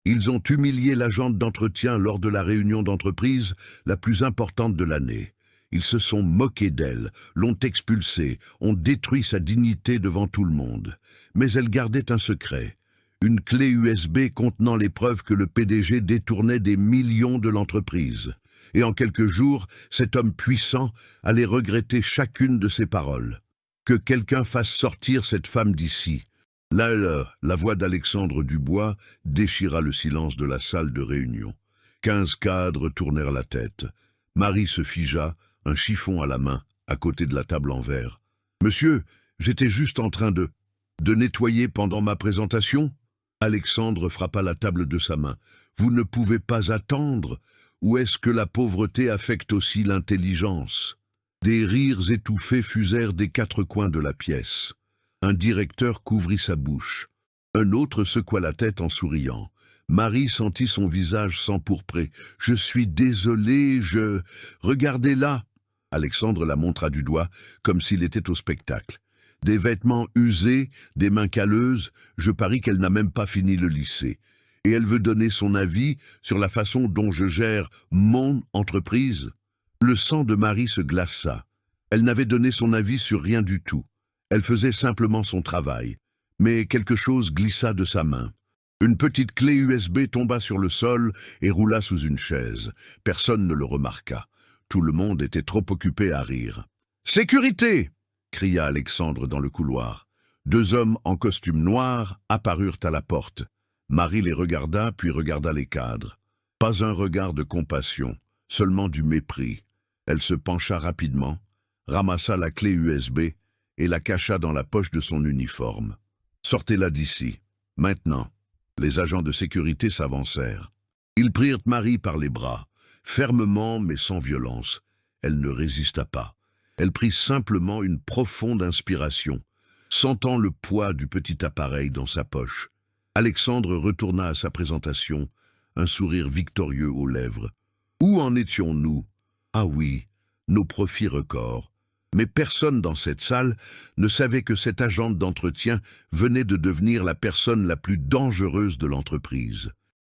Ils ont humilié l'agente d'entretien lors de la réunion d'entreprise la plus importante de l'année. Ils se sont moqués d'elle, l'ont expulsée, ont détruit sa dignité devant tout le monde. Mais elle gardait un secret. Une clé USB contenant les preuves que le PDG détournait des millions de l'entreprise. Et en quelques jours, cet homme puissant allait regretter chacune de ses paroles. Que quelqu'un fasse sortir cette femme d'ici. Là, la voix d'Alexandre Dubois déchira le silence de la salle de réunion. 15 cadres tournèrent la tête. Marie se figea, un chiffon à la main, à côté de la table en verre. « Monsieur, j'étais juste en train de nettoyer pendant ma présentation ?» Alexandre frappa la table de sa main. « Vous ne pouvez pas attendre. Ou est-ce que la pauvreté affecte aussi l'intelligence ?» Des rires étouffés fusèrent des quatre coins de la pièce. Un directeur couvrit sa bouche. Un autre secoua la tête en souriant. Marie sentit son visage s'empourprer. « Je suis désolé, Regardez là !» Alexandre la montra du doigt, comme s'il était au spectacle. Des vêtements usés, des mains calleuses, je parie qu'elle n'a même pas fini le lycée. Et elle veut donner son avis sur la façon dont je gère mon entreprise. Le sang de Marie se glaça. Elle n'avait donné son avis sur rien du tout. Elle faisait simplement son travail. Mais quelque chose glissa de sa main. Une petite clé USB tomba sur le sol et roula sous une chaise. Personne ne le remarqua. Tout le monde était trop occupé à rire. « Sécurité !» cria Alexandre dans le couloir. Deux hommes en costume noir apparurent à la porte. Marie les regarda, puis regarda les cadres. Pas un regard de compassion, seulement du mépris. Elle se pencha rapidement, ramassa la clé USB et la cacha dans la poche de son uniforme. « Sortez-la d'ici, maintenant !» Les agents de sécurité s'avancèrent. Ils prirent Marie par les bras, fermement mais sans violence. Elle ne résista pas. Elle prit simplement une profonde inspiration, sentant le poids du petit appareil dans sa poche. Alexandre retourna à sa présentation, un sourire victorieux aux lèvres. Où en étions-nous? Ah oui, nos profits records. Mais personne dans cette salle ne savait que cette agente d'entretien venait de devenir la personne la plus dangereuse de l'entreprise.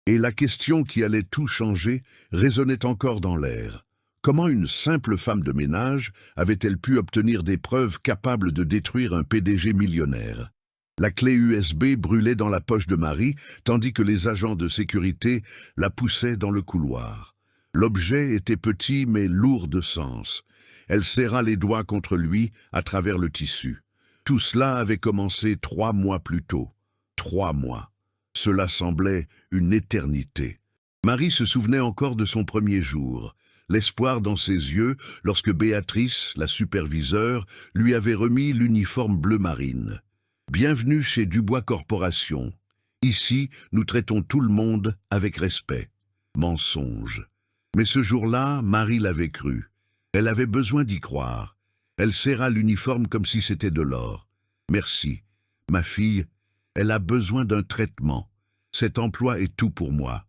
Et la question qui allait tout changer résonnait encore dans l'air. Comment une simple femme de ménage avait-elle pu obtenir des preuves capables de détruire un PDG millionnaire? La clé USB brûlait dans la poche de Marie, tandis que les agents de sécurité la poussaient dans le couloir. L'objet était petit mais lourd de sens. Elle serra les doigts contre lui à travers le tissu. Tout cela avait commencé 3 mois plus tôt. 3 mois. Cela semblait une éternité. Marie se souvenait encore de son premier jour. L'espoir dans ses yeux lorsque Béatrice, la superviseure, lui avait remis l'uniforme bleu marine. « Bienvenue chez Dubois Corporation. Ici, nous traitons tout le monde avec respect. » Mensonge. Mais ce jour-là, Marie l'avait cru. Elle avait besoin d'y croire. Elle serra l'uniforme comme si c'était de l'or. « Merci. Ma fille, elle a besoin d'un traitement. Cet emploi est tout pour moi. »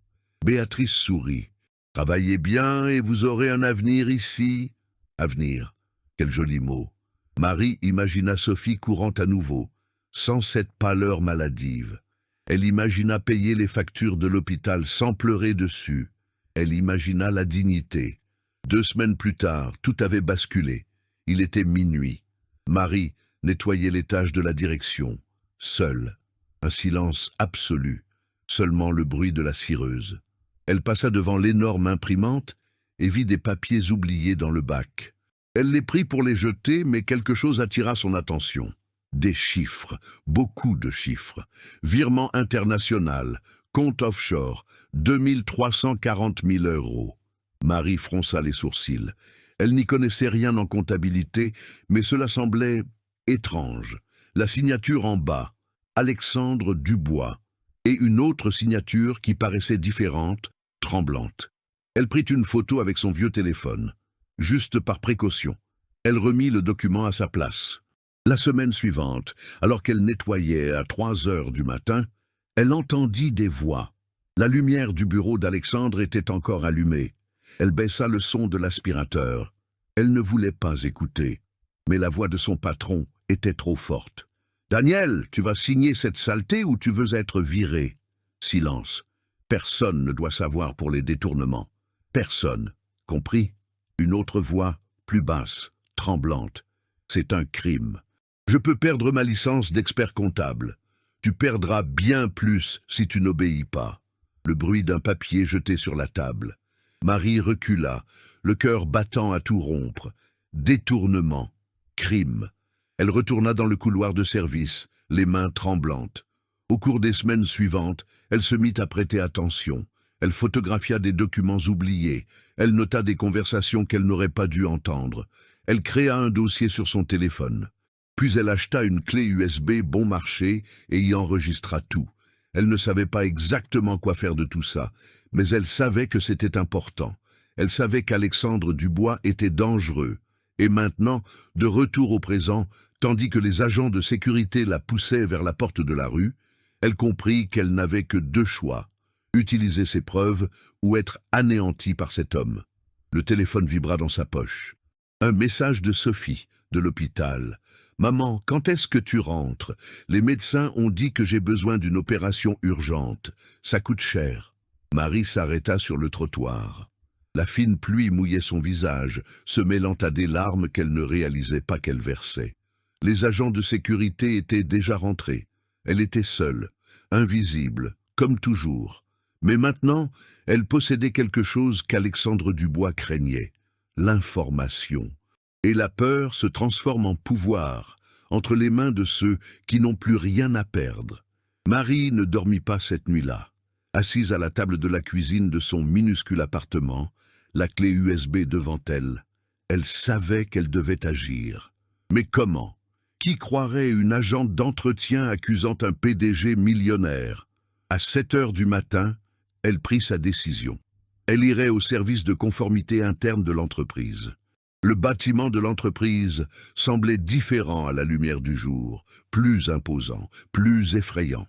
Béatrice sourit. « Travaillez bien et vous aurez un avenir ici. » Avenir. Quel joli mot. Marie imagina Sophie courant à nouveau, sans cette pâleur maladive. Elle imagina payer les factures de l'hôpital sans pleurer dessus. Elle imagina la dignité. 2 semaines plus tard, tout avait basculé. Il était minuit. Marie nettoyait les tâches de la direction, seule. Un silence absolu, seulement le bruit de la cireuse. Elle passa devant l'énorme imprimante et vit des papiers oubliés dans le bac. Elle les prit pour les jeter, mais quelque chose attira son attention. Des chiffres, beaucoup de chiffres. Virement international, compte offshore, 2 340 000 €. Marie fronça les sourcils. Elle n'y connaissait rien en comptabilité, mais cela semblait étrange. La signature en bas, Alexandre Dubois, et une autre signature qui paraissait différente, tremblante. Elle prit une photo avec son vieux téléphone, juste par précaution. Elle remit le document à sa place. La semaine suivante, alors qu'elle nettoyait à 3 heures du matin, elle entendit des voix. La lumière du bureau d'Alexandre était encore allumée. Elle baissa le son de l'aspirateur. Elle ne voulait pas écouter, mais la voix de son patron était trop forte. « Daniel, tu vas signer cette saleté ou tu veux être viré ?» Silence. Personne ne doit savoir pour les détournements. Personne. Compris? Une autre voix, plus basse, tremblante. C'est un crime. Je peux perdre ma licence d'expert comptable. Tu perdras bien plus si tu n'obéis pas. Le bruit d'un papier jeté sur la table. Marie recula, le cœur battant à tout rompre. Détournement. Crime. Elle retourna dans le couloir de service, les mains tremblantes. Au cours des semaines suivantes, elle se mit à prêter attention. Elle photographia des documents oubliés. Elle nota des conversations qu'elle n'aurait pas dû entendre. Elle créa un dossier sur son téléphone. Puis elle acheta une clé USB bon marché et y enregistra tout. Elle ne savait pas exactement quoi faire de tout ça, mais elle savait que c'était important. Elle savait qu'Alexandre Dubois était dangereux. Et maintenant, de retour au présent, tandis que les agents de sécurité la poussaient vers la porte de la rue, elle comprit qu'elle n'avait que deux choix, utiliser ses preuves ou être anéantie par cet homme. Le téléphone vibra dans sa poche. Un message de Sophie, de l'hôpital. « Maman, quand est-ce que tu rentres? Les médecins ont dit que j'ai besoin d'une opération urgente. Ça coûte cher. » Marie s'arrêta sur le trottoir. La fine pluie mouillait son visage, se mêlant à des larmes qu'elle ne réalisait pas qu'elle versait. Les agents de sécurité étaient déjà rentrés. Elle était seule, invisible, comme toujours. Mais maintenant, elle possédait quelque chose qu'Alexandre Dubois craignait, l'information. Et la peur se transforme en pouvoir, entre les mains de ceux qui n'ont plus rien à perdre. Marie ne dormit pas cette nuit-là. Assise à la table de la cuisine de son minuscule appartement, la clé USB devant elle, elle savait qu'elle devait agir. Mais comment? Qui croirait une agente d'entretien accusant un PDG millionnaire? À 7 heures du matin, elle prit sa décision. Elle irait au service de conformité interne de l'entreprise. Le bâtiment de l'entreprise semblait différent à la lumière du jour, plus imposant, plus effrayant.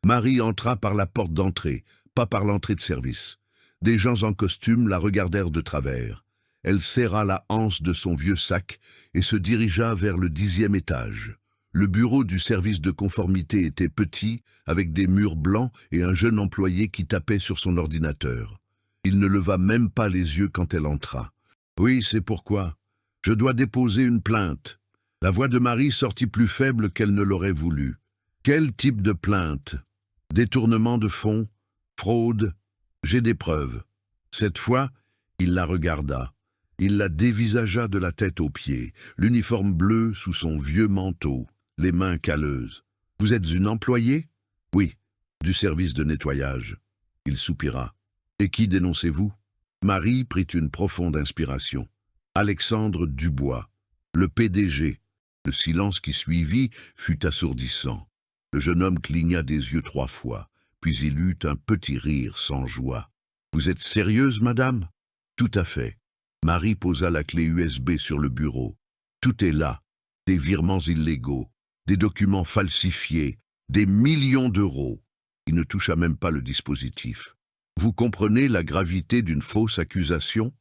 Marie entra par la porte d'entrée, pas par l'entrée de service. Des gens en costume la regardèrent de travers. Elle serra la anse de son vieux sac et se dirigea vers le 10e étage. Le bureau du service de conformité était petit, avec des murs blancs et un jeune employé qui tapait sur son ordinateur. Il ne leva même pas les yeux quand elle entra. « Oui, c'est pourquoi. Je dois déposer une plainte. » La voix de Marie sortit plus faible qu'elle ne l'aurait voulu. « Quel type de plainte? Détournement de fonds? Fraude? J'ai des preuves. » Cette fois, il la regarda. Il la dévisagea de la tête aux pieds, l'uniforme bleu sous son vieux manteau, les mains calleuses. « Vous êtes une employée? »« Oui, du service de nettoyage. » Il soupira. « Et qui dénoncez-vous » Marie prit une profonde inspiration. Alexandre Dubois, le PDG. Le silence qui suivit fut assourdissant. Le jeune homme cligna des yeux 3 fois, puis il eut un petit rire sans joie. « Vous êtes sérieuse, madame ?»« Tout à fait. » Marie posa la clé USB sur le bureau. « Tout est là. Des virements illégaux, des documents falsifiés, des millions d'euros. » Il ne toucha même pas le dispositif. « Vous comprenez la gravité d'une fausse accusation ?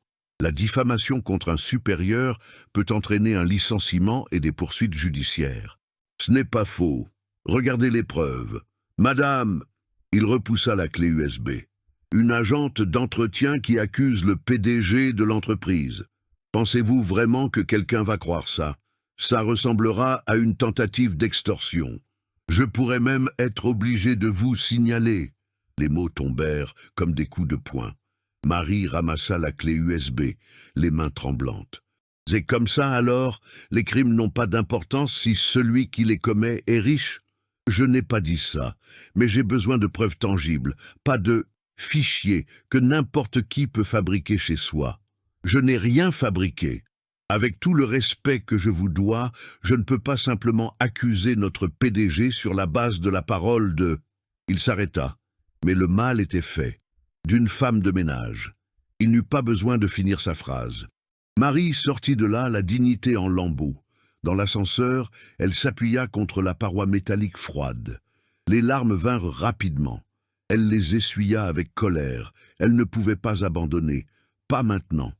La diffamation contre un supérieur peut entraîner un licenciement et des poursuites judiciaires. »« Ce n'est pas faux. Regardez les preuves. »« Madame !» Il repoussa la clé USB. « Une agente d'entretien qui accuse le PDG de l'entreprise. Pensez-vous vraiment que quelqu'un va croire ça? Ça ressemblera à une tentative d'extorsion. Je pourrais même être obligé de vous signaler. » Les mots tombèrent comme des coups de poing. Marie ramassa la clé USB, les mains tremblantes. « C'est comme ça alors, les crimes n'ont pas d'importance si celui qui les commet est riche? Je n'ai pas dit ça, mais j'ai besoin de preuves tangibles, pas de fichiers que n'importe qui peut fabriquer chez soi. Je n'ai rien fabriqué. Avec tout le respect que je vous dois, je ne peux pas simplement accuser notre PDG sur la base de la parole de... » Il s'arrêta, mais le mal était fait. D'une femme de ménage. Il n'eut pas besoin de finir sa phrase. Marie sortit de là, la dignité en lambeaux. Dans l'ascenseur, elle s'appuya contre la paroi métallique froide. Les larmes vinrent rapidement. Elle les essuya avec colère. Elle ne pouvait pas abandonner. Pas maintenant.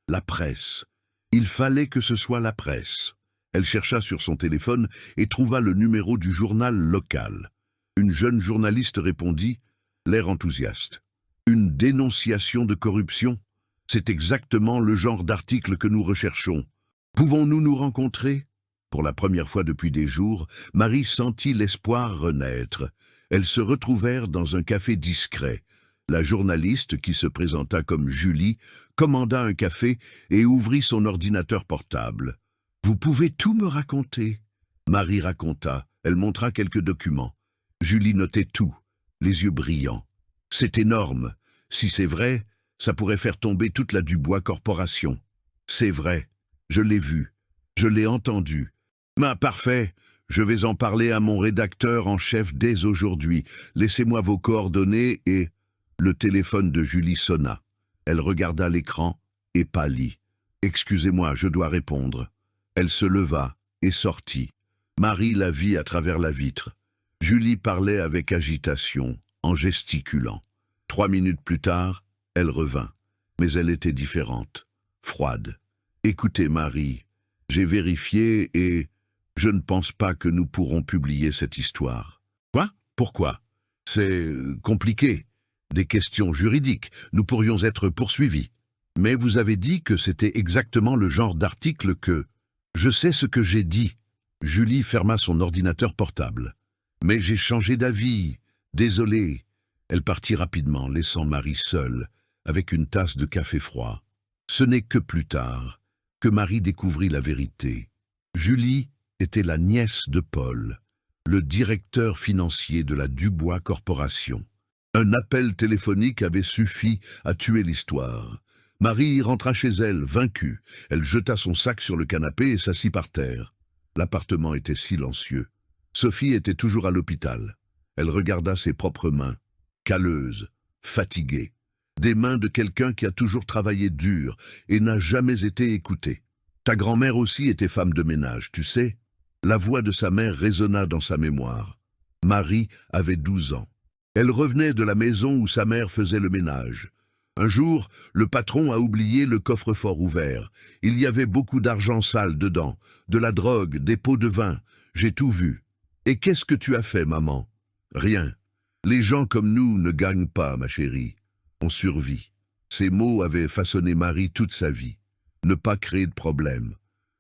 La presse. Il fallait que ce soit la presse. Elle chercha sur son téléphone et trouva le numéro du journal local. Une jeune journaliste répondit, l'air enthousiaste. dénonciation de corruption. C'est exactement le genre d'article que nous recherchons. Pouvons-nous nous rencontrer? Pour la première fois depuis des jours, Marie sentit l'espoir renaître. Elles se retrouvèrent dans un café discret. La journaliste, qui se présenta comme Julie, commanda un café et ouvrit son ordinateur portable. « Vous pouvez tout me raconter ?» Marie raconta. Elle montra quelques documents. Julie notait tout, les yeux brillants. « C'est énorme. Si c'est vrai, ça pourrait faire tomber toute la Dubois Corporation. »« C'est vrai. Je l'ai vu. Je l'ai entendu. »« Parfait. Je vais en parler à mon rédacteur en chef dès aujourd'hui. Laissez-moi vos coordonnées et... » Le téléphone de Julie sonna. Elle regarda l'écran et pâlit. « Excusez-moi, je dois répondre. » Elle se leva et sortit. Marie la vit à travers la vitre. Julie parlait avec agitation, en gesticulant. 3 minutes plus tard, elle revint. Mais elle était différente, froide. « Écoutez, Marie, j'ai vérifié et je ne pense pas que nous pourrons publier cette histoire. »« Quoi? Pourquoi? C'est compliqué. Des questions juridiques. Nous pourrions être poursuivis. Mais vous avez dit que c'était exactement le genre d'article que... » « Je sais ce que j'ai dit. » Julie ferma son ordinateur portable. « Mais j'ai changé d'avis. Désolée. » Elle partit rapidement, laissant Marie seule, avec une tasse de café froid. Ce n'est que plus tard que Marie découvrit la vérité. Julie était la nièce de Paul, le directeur financier de la Dubois Corporation. Un appel téléphonique avait suffi à tuer l'histoire. Marie rentra chez elle, vaincue. Elle jeta son sac sur le canapé et s'assit par terre. L'appartement était silencieux. Sophie était toujours à l'hôpital. Elle regarda ses propres mains, calleuses, fatiguées. Des mains de quelqu'un qui a toujours travaillé dur et n'a jamais été écouté. Ta grand-mère aussi était femme de ménage, tu sais. La voix de sa mère résonna dans sa mémoire. Marie avait 12 ans. Elle revenait de la maison où sa mère faisait le ménage. Un jour, le patron a oublié le coffre-fort ouvert. Il y avait beaucoup d'argent sale dedans, de la drogue, des pots de vin. J'ai tout vu. Et qu'est-ce que tu as fait, maman? Rien. Les gens comme nous ne gagnent pas, ma chérie. On survit. Ces mots avaient façonné Marie toute sa vie. Ne pas créer de problème.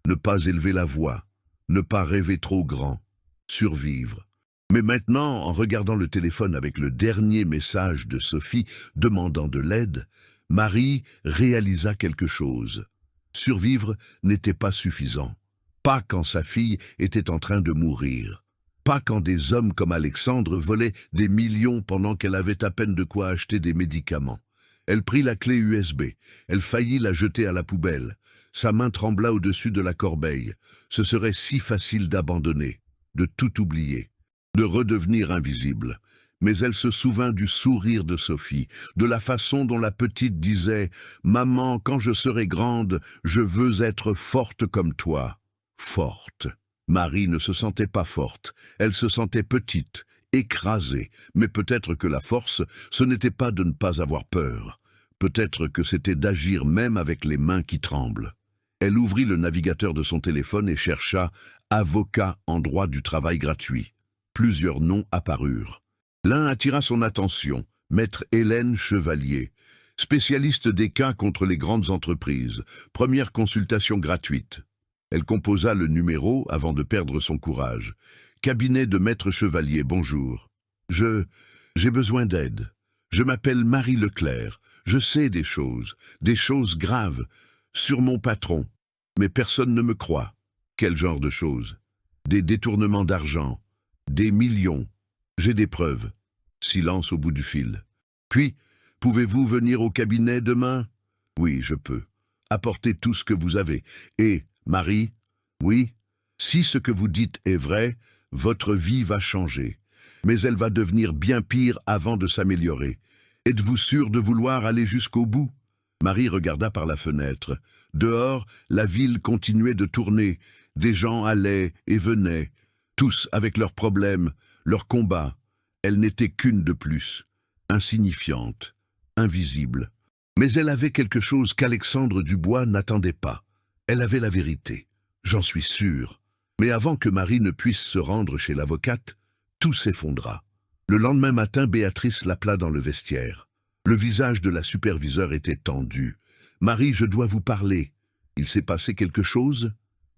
Ne pas élever la voix. Ne pas rêver trop grand. Survivre. Mais maintenant, en regardant le téléphone avec le dernier message de Sophie demandant de l'aide, Marie réalisa quelque chose. Survivre n'était pas suffisant. Pas quand sa fille était en train de mourir. Pas quand des hommes comme Alexandre volaient des millions pendant qu'elle avait à peine de quoi acheter des médicaments. Elle prit la clé USB. Elle faillit la jeter à la poubelle. Sa main trembla au-dessus de la corbeille. Ce serait si facile d'abandonner, de tout oublier, de redevenir invisible. Mais elle se souvint du sourire de Sophie, de la façon dont la petite disait « Maman, quand je serai grande, je veux être forte comme toi. » Forte. Marie ne se sentait pas forte, elle se sentait petite, écrasée, mais peut-être que la force, ce n'était pas de ne pas avoir peur. Peut-être que c'était d'agir même avec les mains qui tremblent. Elle ouvrit le navigateur de son téléphone et chercha « avocat en droit du travail gratuit ». Plusieurs noms apparurent. L'un attira son attention, maître Hélène Chevalier, spécialiste des cas contre les grandes entreprises, première consultation gratuite. Elle composa le numéro avant de perdre son courage. Cabinet de maître Chevalier, bonjour. J'ai besoin d'aide. Je m'appelle Marie Leclerc. Je sais des choses graves, sur mon patron. Mais personne ne me croit. Quel genre de choses? Des détournements d'argent. Des millions. J'ai des preuves. Silence au bout du fil. Puis, pouvez-vous venir au cabinet demain? Oui, je peux. Apportez tout ce que vous avez. Et, Marie, oui, si ce que vous dites est vrai, votre vie va changer. Mais elle va devenir bien pire avant de s'améliorer. Êtes-vous sûr de vouloir aller jusqu'au bout? Marie regarda par la fenêtre. Dehors, la ville continuait de tourner. Des gens allaient et venaient. Tous avec leurs problèmes, leurs combats. Elle n'était qu'une de plus, insignifiante, invisible. Mais elle avait quelque chose qu'Alexandre Dubois n'attendait pas. Elle avait la vérité, j'en suis sûr. Mais avant que Marie ne puisse se rendre chez l'avocate, tout s'effondra. Le lendemain matin, Béatrice l'appela dans le vestiaire. Le visage de la superviseure était tendu. « Marie, je dois vous parler. Il s'est passé quelque chose?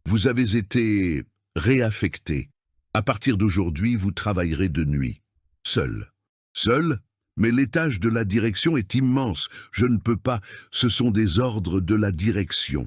Vous avez été réaffectée. À partir d'aujourd'hui, vous travaillerez de nuit. Seul. » Seul? Mais l'étage de la direction est immense. Je ne peux pas. Ce sont des ordres de la direction.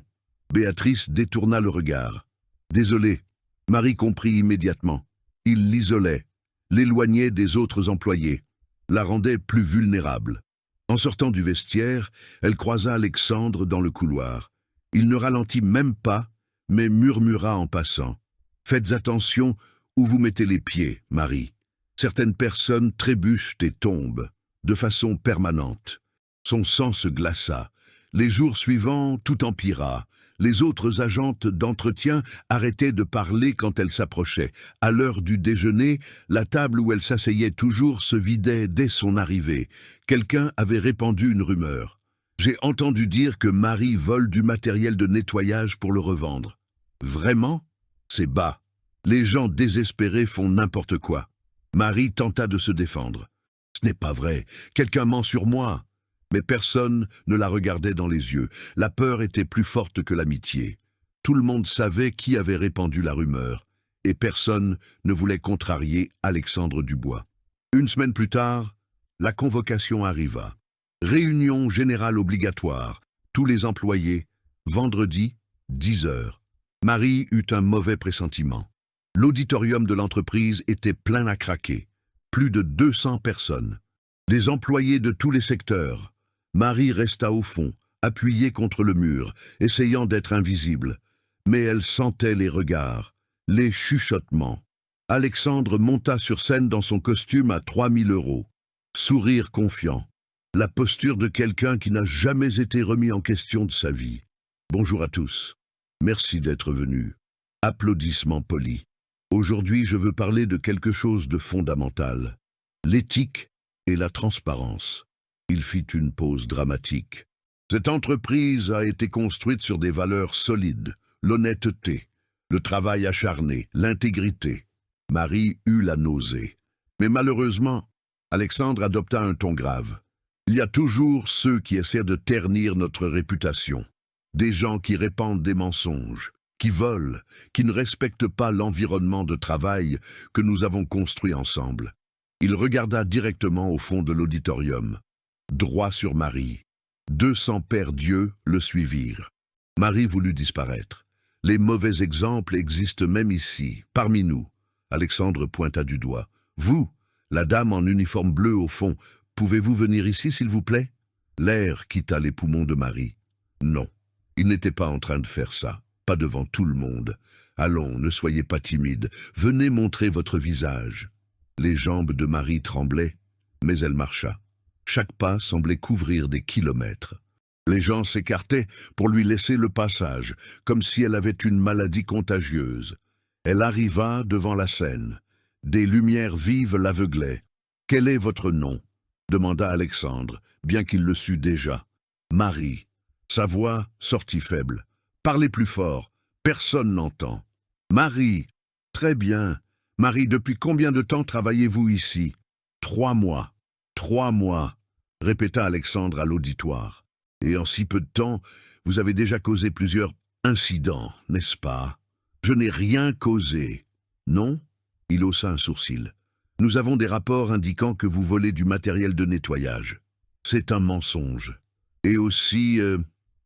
Béatrice détourna le regard. Désolé. Marie comprit immédiatement. Il l'isolait, l'éloignait des autres employés, la rendait plus vulnérable. En sortant du vestiaire, elle croisa Alexandre dans le couloir. Il ne ralentit même pas, mais murmura en passant. « Faites attention où vous mettez les pieds, Marie. Certaines personnes trébuchent et tombent, de façon permanente. » Son sang se glaça. Les jours suivants, tout empira. Les autres agentes d'entretien arrêtaient de parler quand elle s'approchait. À l'heure du déjeuner, la table où elle s'asseyait toujours se vidait dès son arrivée. Quelqu'un avait répandu une rumeur. « J'ai entendu dire que Marie vole du matériel de nettoyage pour le revendre. » Vraiment? C'est bas. Les gens désespérés font n'importe quoi. Marie tenta de se défendre. « Ce n'est pas vrai. Quelqu'un ment sur moi. » Mais personne ne la regardait dans les yeux. La peur était plus forte que l'amitié. Tout le monde savait qui avait répandu la rumeur, et personne ne voulait contrarier Alexandre Dubois. Une semaine plus tard, la convocation arriva. Réunion générale obligatoire, tous les employés, vendredi, 10 heures. Marie eut un mauvais pressentiment. L'auditorium de l'entreprise était plein à craquer. Plus de 200 personnes. Des employés de tous les secteurs. Marie resta au fond, appuyée contre le mur, essayant d'être invisible. Mais elle sentait les regards, les chuchotements. Alexandre monta sur scène dans son costume à 3000 €. Sourire confiant. La posture de quelqu'un qui n'a jamais été remis en question de sa vie. « Bonjour à tous. Merci d'être venus. » Applaudissements polis. Aujourd'hui, je veux parler de quelque chose de fondamental. L'éthique et la transparence. Il fit une pause dramatique. Cette entreprise a été construite sur des valeurs solides, l'honnêteté, le travail acharné, l'intégrité. Marie eut la nausée. Mais malheureusement, Alexandre adopta un ton grave. Il y a toujours ceux qui essaient de ternir notre réputation. Des gens qui répandent des mensonges, qui volent, qui ne respectent pas l'environnement de travail que nous avons construit ensemble. Il regarda directement au fond de l'auditorium, droit sur Marie. 200 pères Dieu le suivirent. Marie voulut disparaître. Les mauvais exemples existent même ici, parmi nous. Alexandre pointa du doigt. Vous, la dame en uniforme bleu au fond, pouvez-vous venir ici, s'il vous plaît? L'air quitta les poumons de Marie. Non, il n'était pas en train de faire ça, pas devant tout le monde. Allons, ne soyez pas timide, venez montrer votre visage. Les jambes de Marie tremblaient, mais elle marcha. Chaque pas semblait couvrir des kilomètres. Les gens s'écartaient pour lui laisser le passage, comme si elle avait une maladie contagieuse. Elle arriva devant la scène. Des lumières vives l'aveuglaient. « Quel est votre nom ?» demanda Alexandre, bien qu'il le sût déjà. « Marie. » Sa voix sortit faible. « Parlez plus fort. Personne n'entend. »« Marie. » « Très bien. Marie, depuis combien de temps travaillez-vous ici ?»« 3 mois. »« 3 mois. » répéta Alexandre à l'auditoire. « Et en si peu de temps, vous avez déjà causé plusieurs incidents, n'est-ce pas ?»« Je n'ai rien causé. »« Non ?» Il haussa un sourcil. « Nous avons des rapports indiquant que vous volez du matériel de nettoyage. »« C'est un mensonge. » Et aussi...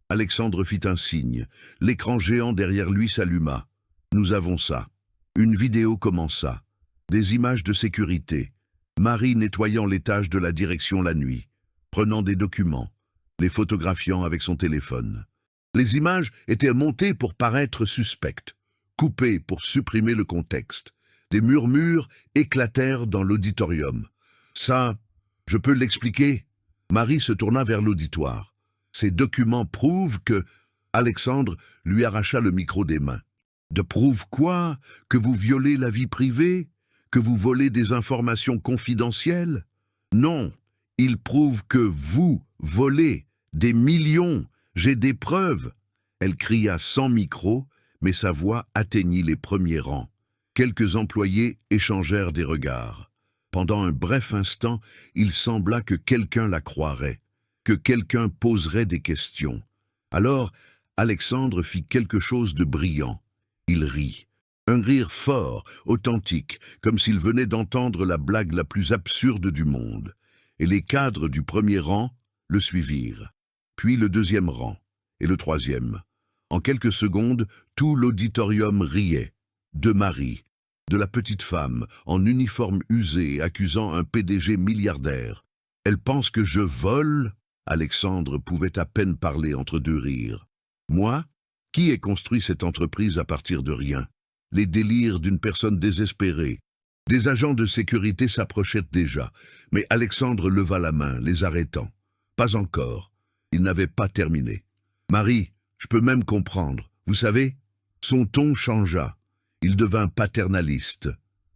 Alexandre fit un signe. L'écran géant derrière lui s'alluma. « Nous avons ça. » Une vidéo commença. Des images de sécurité. Marie nettoyant l'étage de la direction la nuit, prenant des documents, les photographiant avec son téléphone. Les images étaient montées pour paraître suspectes, coupées pour supprimer le contexte. Des murmures éclatèrent dans l'auditorium. « Ça, je peux l'expliquer ?» Marie se tourna vers l'auditoire. Ces documents prouvent que... Alexandre lui arracha le micro des mains. « De prouve quoi? Que vous violez la vie privée? Que vous volez des informations confidentielles? Non, il prouve que vous volez des millions. J'ai des preuves. » Elle cria sans micro, mais sa voix atteignit les premiers rangs. Quelques employés échangèrent des regards. Pendant un bref instant, il sembla que quelqu'un la croirait. que quelqu'un poserait des questions. Alors, Alexandre fit quelque chose de brillant. Il rit. Un rire fort, authentique, comme s'il venait d'entendre la blague la plus absurde du monde. Et les cadres du premier rang le suivirent. Puis le deuxième rang, et le troisième. En quelques secondes, tout l'auditorium riait. De Marie, de la petite femme, en uniforme usé, accusant un PDG milliardaire. « Elle pense que je vole ?» Alexandre pouvait à peine parler entre deux rires. « Moi, qui ai construit cette entreprise à partir de rien ?» Les délires d'une personne désespérée. Des agents de sécurité s'approchaient déjà, mais Alexandre leva la main, les arrêtant. Pas encore. Il n'avait pas terminé. « Marie, je peux même comprendre. Vous savez ?» Son ton changea. Il devint paternaliste,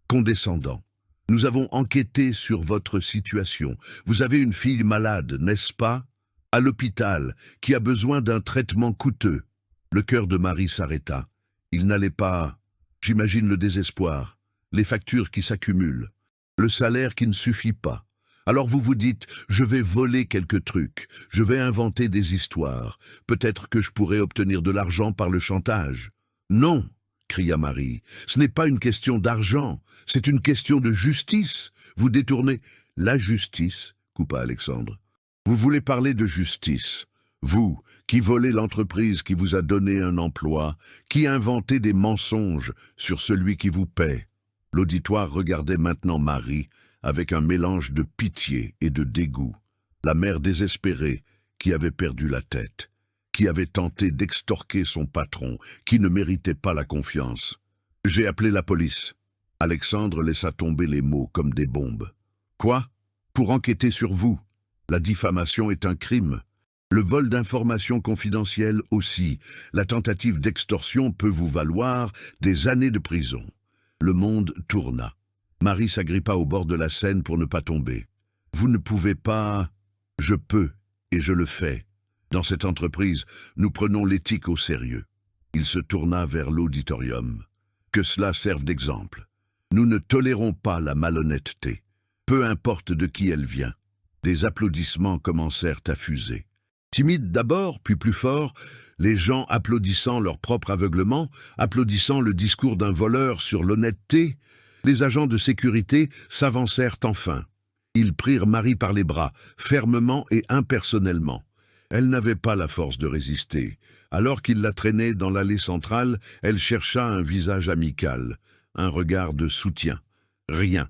condescendant. « Nous avons enquêté sur votre situation. Vous avez une fille malade, n'est-ce pas? À l'hôpital, qui a besoin d'un traitement coûteux. » Le cœur de Marie s'arrêta. Il n'allait pas... J'imagine le désespoir, les factures qui s'accumulent, le salaire qui ne suffit pas. Alors vous vous dites, je vais voler quelques trucs, je vais inventer des histoires, peut-être que je pourrais obtenir de l'argent par le chantage. Non, cria Marie, ce n'est pas une question d'argent, c'est une question de justice. Vous détournez la justice, coupa Alexandre. Vous voulez parler de justice. Vous, qui volez l'entreprise qui vous a donné un emploi, qui inventez des mensonges sur celui qui vous paie. L'auditoire regardait maintenant Marie avec un mélange de pitié et de dégoût. La mère désespérée qui avait perdu la tête, qui avait tenté d'extorquer son patron, qui ne méritait pas la confiance. « J'ai appelé la police. » Alexandre laissa tomber les mots comme des bombes. « Quoi? Pour enquêter sur vous. La diffamation est un crime. Le vol d'informations confidentielles aussi. La tentative d'extorsion peut vous valoir des années de prison. » Le monde tourna. Marie s'agrippa au bord de la Seine pour ne pas tomber. « Vous ne pouvez pas... »« Je peux, et je le fais. Dans cette entreprise, nous prenons l'éthique au sérieux. » Il se tourna vers l'auditorium. « Que cela serve d'exemple. Nous ne tolérons pas la malhonnêteté, peu importe de qui elle vient. » Des applaudissements commencèrent à fuser. Timide d'abord, puis plus fort, les gens applaudissant leur propre aveuglement, applaudissant le discours d'un voleur sur l'honnêteté, les agents de sécurité s'avancèrent enfin. Ils prirent Marie par les bras, fermement et impersonnellement. Elle n'avait pas la force de résister. Alors qu'ils la traînaient dans l'allée centrale, elle chercha un visage amical, un regard de soutien. Rien,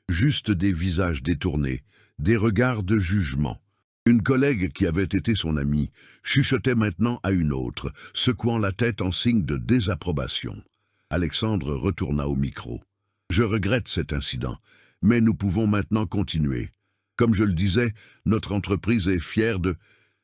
juste des visages détournés, des regards de jugement. Une collègue qui avait été son amie chuchotait maintenant à une autre, secouant la tête en signe de désapprobation. Alexandre retourna au micro. « Je regrette cet incident, mais nous pouvons maintenant continuer. Comme je le disais, notre entreprise est fière de... »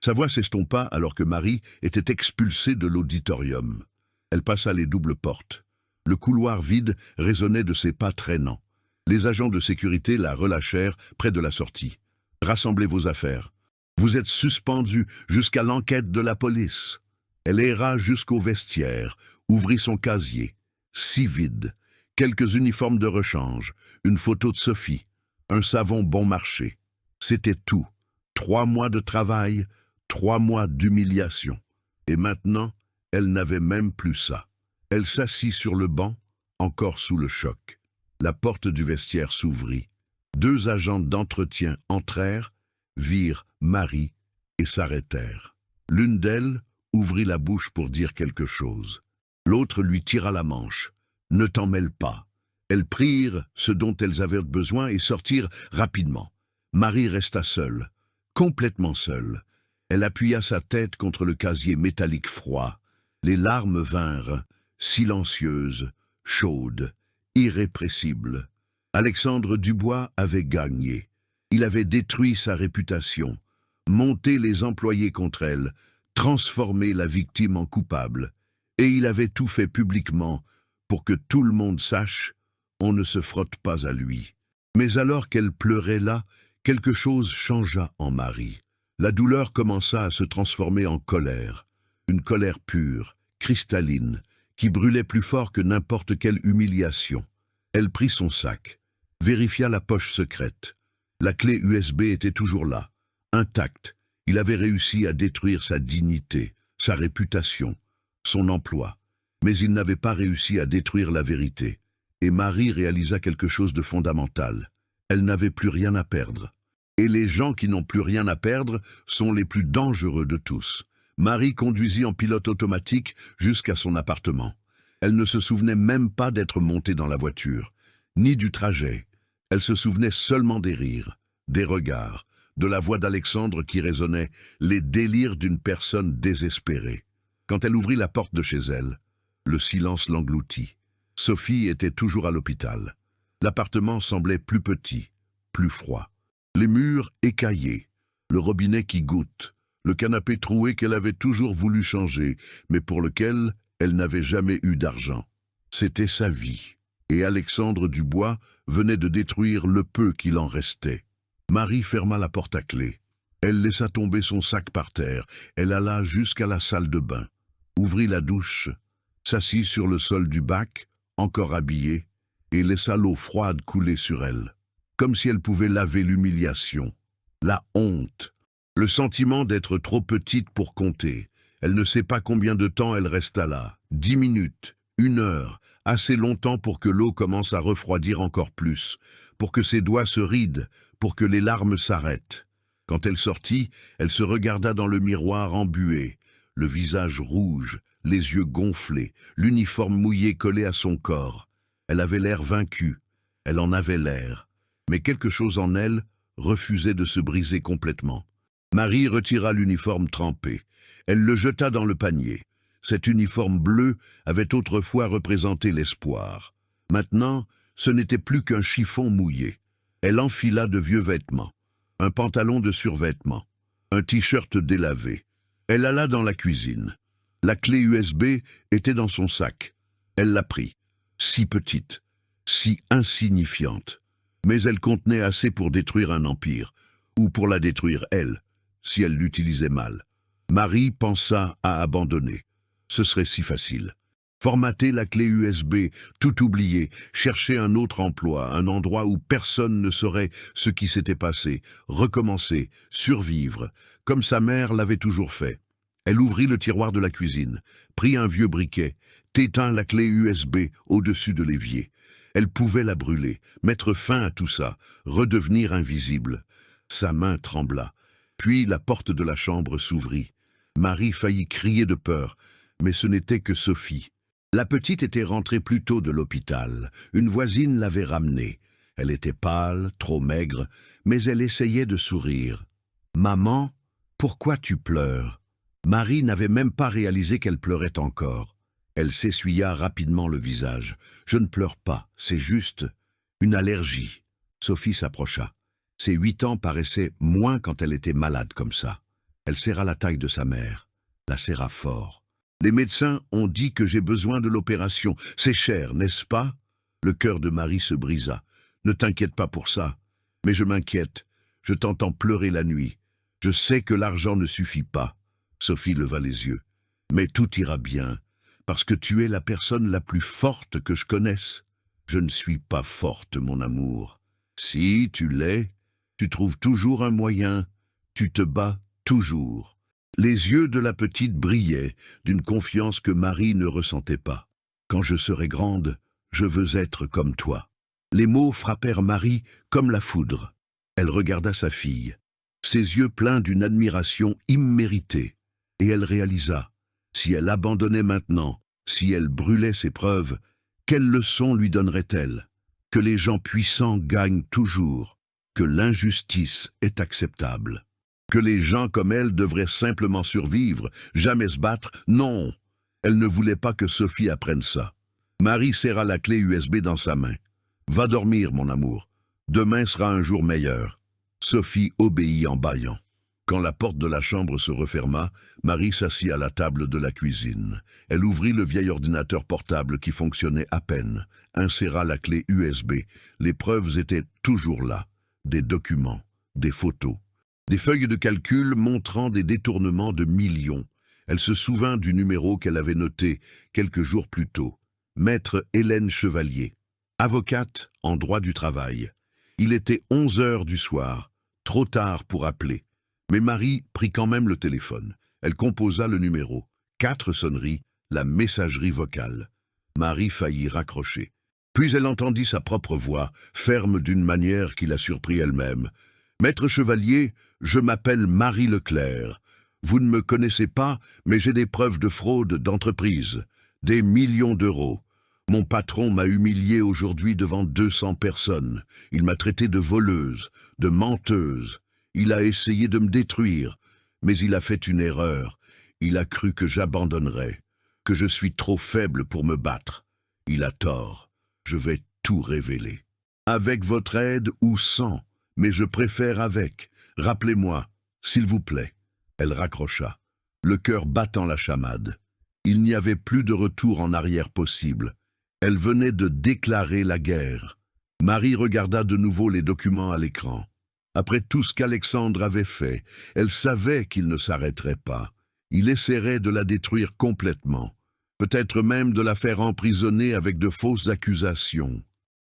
Sa voix s'estompa alors que Marie était expulsée de l'auditorium. Elle passa les doubles portes. Le couloir vide résonnait de ses pas traînants. Les agents de sécurité la relâchèrent près de la sortie. « Rassemblez vos affaires. Vous êtes suspendu jusqu'à l'enquête de la police. » Elle erra jusqu'au vestiaire, ouvrit son casier. Si vide. Quelques uniformes de rechange, une photo de Sophie, un savon bon marché. C'était tout. 3 mois de travail, 3 mois d'humiliation. Et maintenant, elle n'avait même plus ça. Elle s'assit sur le banc, encore sous le choc. La porte du vestiaire s'ouvrit. 2 agents d'entretien entrèrent, virent Marie et s'arrêtèrent. L'une d'elles ouvrit la bouche pour dire quelque chose. L'autre lui tira la manche. « Ne t'en mêle pas. » Elles prirent ce dont elles avaient besoin et sortirent rapidement. Marie resta seule, complètement seule. Elle appuya sa tête contre le casier métallique froid. Les larmes vinrent, silencieuses, chaudes, irrépressibles. Alexandre Dubois avait gagné. Il avait détruit sa réputation, monté les employés contre elle, transformé la victime en coupable. Et il avait tout fait publiquement pour que tout le monde sache, on ne se frotte pas à lui. Mais alors qu'elle pleurait là, quelque chose changea en Marie. La douleur commença à se transformer en colère, une colère pure, cristalline, qui brûlait plus fort que n'importe quelle humiliation. Elle prit son sac, vérifia la poche secrète. La clé USB était toujours là, intacte. Il avait réussi à détruire sa dignité, sa réputation, son emploi. Mais il n'avait pas réussi à détruire la vérité. Et Marie réalisa quelque chose de fondamental. Elle n'avait plus rien à perdre. Et les gens qui n'ont plus rien à perdre sont les plus dangereux de tous. Marie conduisit en pilote automatique jusqu'à son appartement. Elle ne se souvenait même pas d'être montée dans la voiture, ni du trajet. Elle se souvenait seulement des rires, des regards, de la voix d'Alexandre qui résonnait, les délires d'une personne désespérée. Quand elle ouvrit la porte de chez elle, le silence l'engloutit. Sophie était toujours à l'hôpital. L'appartement semblait plus petit, plus froid. Les murs écaillés, le robinet qui goutte, le canapé troué qu'elle avait toujours voulu changer, mais pour lequel elle n'avait jamais eu d'argent. C'était sa vie, et Alexandre Dubois venait de détruire le peu qu'il en restait. Marie ferma la porte à clé. Elle laissa tomber son sac par terre. Elle alla jusqu'à la salle de bain, ouvrit la douche, s'assit sur le sol du bac, encore habillée, et laissa l'eau froide couler sur elle, comme si elle pouvait laver l'humiliation, la honte, le sentiment d'être trop petite pour compter. Elle ne sait pas combien de temps elle resta là, 10 minutes, 1 heure, assez longtemps pour que l'eau commence à refroidir encore plus, pour que ses doigts se rident, pour que les larmes s'arrêtent. Quand elle sortit, elle se regarda dans le miroir embué, le visage rouge, les yeux gonflés, l'uniforme mouillé collé à son corps. Elle avait l'air vaincue, elle en avait l'air, mais quelque chose en elle refusait de se briser complètement. Marie retira l'uniforme trempé. Elle le jeta dans le panier. Cet uniforme bleu avait autrefois représenté l'espoir. Maintenant, ce n'était plus qu'un chiffon mouillé. Elle enfila de vieux vêtements, un pantalon de survêtement, un t-shirt délavé. Elle alla dans la cuisine. La clé USB était dans son sac. Elle la prit. Si petite, si insignifiante. Mais elle contenait assez pour détruire un empire, ou pour la détruire elle, si elle l'utilisait mal. Marie pensa à abandonner. Ce serait si facile. Formater la clé USB, tout oublier, chercher un autre emploi, un endroit où personne ne saurait ce qui s'était passé, recommencer, survivre, comme sa mère l'avait toujours fait. Elle ouvrit le tiroir de la cuisine, prit un vieux briquet, t'éteint la clé USB au-dessus de l'évier. Elle pouvait la brûler, mettre fin à tout ça, redevenir invisible. Sa main trembla. Puis la porte de la chambre s'ouvrit. Marie faillit crier de peur, mais ce n'était que Sophie. La petite était rentrée plus tôt de l'hôpital. Une voisine l'avait ramenée. Elle était pâle, trop maigre, mais elle essayait de sourire. « Maman, pourquoi tu pleures ?» Marie n'avait même pas réalisé qu'elle pleurait encore. Elle s'essuya rapidement le visage. « Je ne pleure pas, c'est juste une allergie. » Sophie s'approcha. Ses 8 ans paraissaient moins quand elle était malade comme ça. Elle serra la taille de sa mère, la serra fort. « Les médecins ont dit que j'ai besoin de l'opération. C'est cher, n'est-ce pas ?» Le cœur de Marie se brisa. « Ne t'inquiète pas pour ça. Mais je m'inquiète. Je t'entends pleurer la nuit. Je sais que l'argent ne suffit pas. » Sophie leva les yeux. « Mais tout ira bien, parce que tu es la personne la plus forte que je connaisse. » « Je ne suis pas forte, mon amour. »« Si, tu l'es. Tu trouves toujours un moyen. Tu te bats toujours. » Les yeux de la petite brillaient d'une confiance que Marie ne ressentait pas. « Quand je serai grande, je veux être comme toi. » Les mots frappèrent Marie comme la foudre. Elle regarda sa fille, ses yeux pleins d'une admiration imméritée, et elle réalisa, si elle abandonnait maintenant, si elle brûlait ses preuves, quelle leçon lui donnerait-elle? Que les gens puissants gagnent toujours, que l'injustice est acceptable. Que les gens comme elle devraient simplement survivre, jamais se battre, non. Elle ne voulait pas que Sophie apprenne ça. Marie serra la clé USB dans sa main. « Va dormir, mon amour. Demain sera un jour meilleur. » Sophie obéit en bâillant. Quand la porte de la chambre se referma, Marie s'assit à la table de la cuisine. Elle ouvrit le vieil ordinateur portable qui fonctionnait à peine, inséra la clé USB. Les preuves étaient toujours là. Des documents, des photos. Des feuilles de calcul montrant des détournements de millions. Elle se souvint du numéro qu'elle avait noté quelques jours plus tôt. Maître Hélène Chevalier, avocate en droit du travail. Il était 11 heures du soir, trop tard pour appeler. Mais Marie prit quand même le téléphone. Elle composa le numéro. 4 sonneries, la messagerie vocale. Marie faillit raccrocher. Puis elle entendit sa propre voix, ferme d'une manière qui la surprit elle-même. « Maître Chevalier, je m'appelle Marie Leclerc. Vous ne me connaissez pas, mais j'ai des preuves de fraude d'entreprise. Des millions d'euros. Mon patron m'a humilié aujourd'hui devant 200 personnes. Il m'a traité de voleuse, de menteuse. Il a essayé de me détruire, mais il a fait une erreur. Il a cru que j'abandonnerais, que je suis trop faible pour me battre. Il a tort. Je vais tout révéler. Avec votre aide ou sans, mais je préfère avec. Rappelez-moi, s'il vous plaît. » Elle raccrocha, le cœur battant la chamade. Il n'y avait plus de retour en arrière possible. Elle venait de déclarer la guerre. Marie regarda de nouveau les documents à l'écran. Après tout ce qu'Alexandre avait fait, elle savait qu'il ne s'arrêterait pas. Il essaierait de la détruire complètement, peut-être même de la faire emprisonner avec de fausses accusations.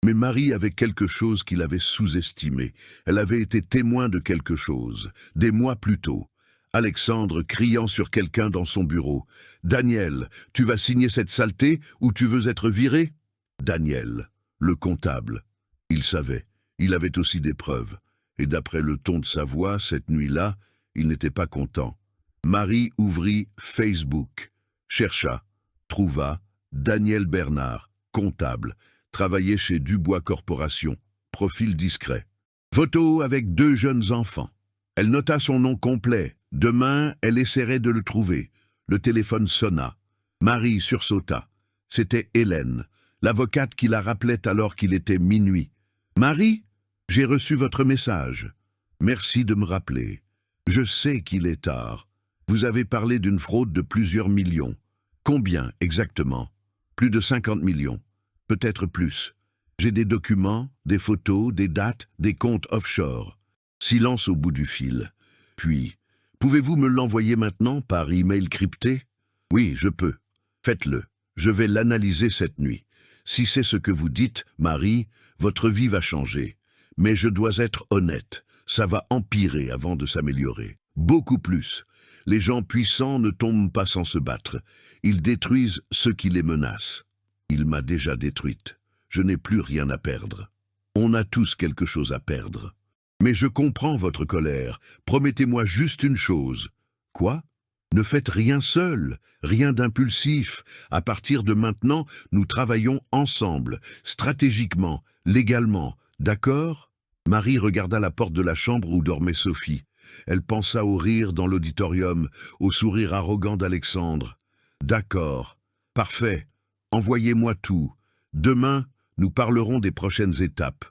Mais Marie avait quelque chose qu'il avait sous-estimé. Elle avait été témoin de quelque chose, des mois plus tôt. Alexandre criant sur quelqu'un dans son bureau. « Daniel, tu vas signer cette saleté ou tu veux être viré ?» Daniel, le comptable. Il savait, il avait aussi des preuves. Et d'après le ton de sa voix, cette nuit-là, il n'était pas content. Marie ouvrit Facebook, chercha, trouva Daniel Bernard, comptable, travaillait chez Dubois Corporation, profil discret. Photo avec 2 jeunes enfants. Elle nota son nom complet. Demain, elle essaierait de le trouver. Le téléphone sonna. Marie sursauta. C'était Hélène, l'avocate qui la rappelait alors qu'il était minuit. « Marie, j'ai reçu votre message. Merci de me rappeler. Je sais qu'il est tard. Vous avez parlé d'une fraude de plusieurs millions. Combien exactement? Plus de 50 millions. Peut-être plus. J'ai des documents, des photos, des dates, des comptes offshore. » Silence au bout du fil. Puis, « Pouvez-vous me l'envoyer maintenant par email crypté? » « Oui, je peux. Faites-le. Je vais l'analyser cette nuit. Si c'est ce que vous dites, Marie, votre vie va changer. Mais je dois être honnête. Ça va empirer avant de s'améliorer. Beaucoup plus. Les gens puissants ne tombent pas sans se battre. Ils détruisent ceux qui les menacent. Il m'a déjà détruite. Je n'ai plus rien à perdre. On a tous quelque chose à perdre. Mais je comprends votre colère. Promettez-moi juste une chose. Quoi? Ne faites rien seul, rien d'impulsif. À partir de maintenant, nous travaillons ensemble, stratégiquement, légalement. D'accord? Marie regarda la porte de la chambre où dormait Sophie. Elle pensa au rire dans l'auditorium, au sourire arrogant d'Alexandre. D'accord. Parfait. Envoyez-moi tout. Demain, nous parlerons des prochaines étapes.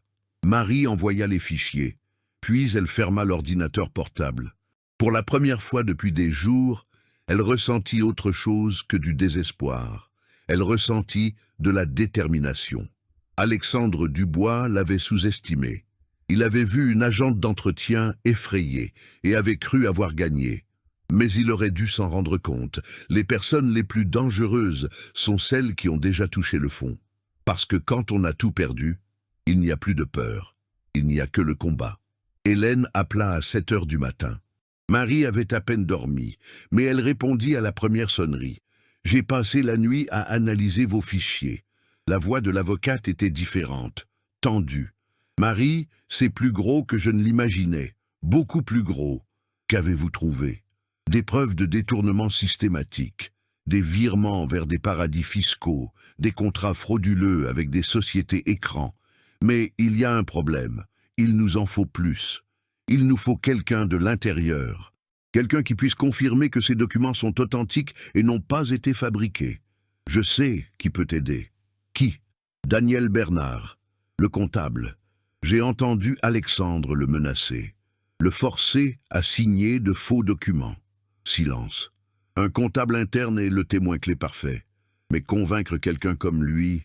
Marie envoya les fichiers. Puis elle ferma l'ordinateur portable. Pour la première fois depuis des jours, elle ressentit autre chose que du désespoir. Elle ressentit de la détermination. Alexandre Dubois l'avait sous-estimé. Il avait vu une agente d'entretien effrayée et avait cru avoir gagné. Mais il aurait dû s'en rendre compte. Les personnes les plus dangereuses sont celles qui ont déjà touché le fond. Parce que quand on a tout perdu, il n'y a plus de peur. Il n'y a que le combat. Hélène appela à 7 heures du matin. Marie avait à peine dormi, mais elle répondit à la première sonnerie. « J'ai passé la nuit à analyser vos fichiers. » La voix de l'avocate était différente, tendue. « Marie, c'est plus gros que je ne l'imaginais. Beaucoup plus gros. Qu'avez-vous trouvé? Des preuves de détournement systématique, des virements vers des paradis fiscaux, des contrats frauduleux avec des sociétés écrans. Mais il y a un problème. Il nous en faut plus. Il nous faut quelqu'un de l'intérieur. Quelqu'un qui puisse confirmer que ces documents sont authentiques et n'ont pas été fabriqués. Je sais qui peut aider. Qui? Daniel Bernard, le comptable. J'ai entendu Alexandre le menacer, le forcer à signer de faux documents. Silence. Un comptable interne est le témoin clé parfait. Mais convaincre quelqu'un comme lui,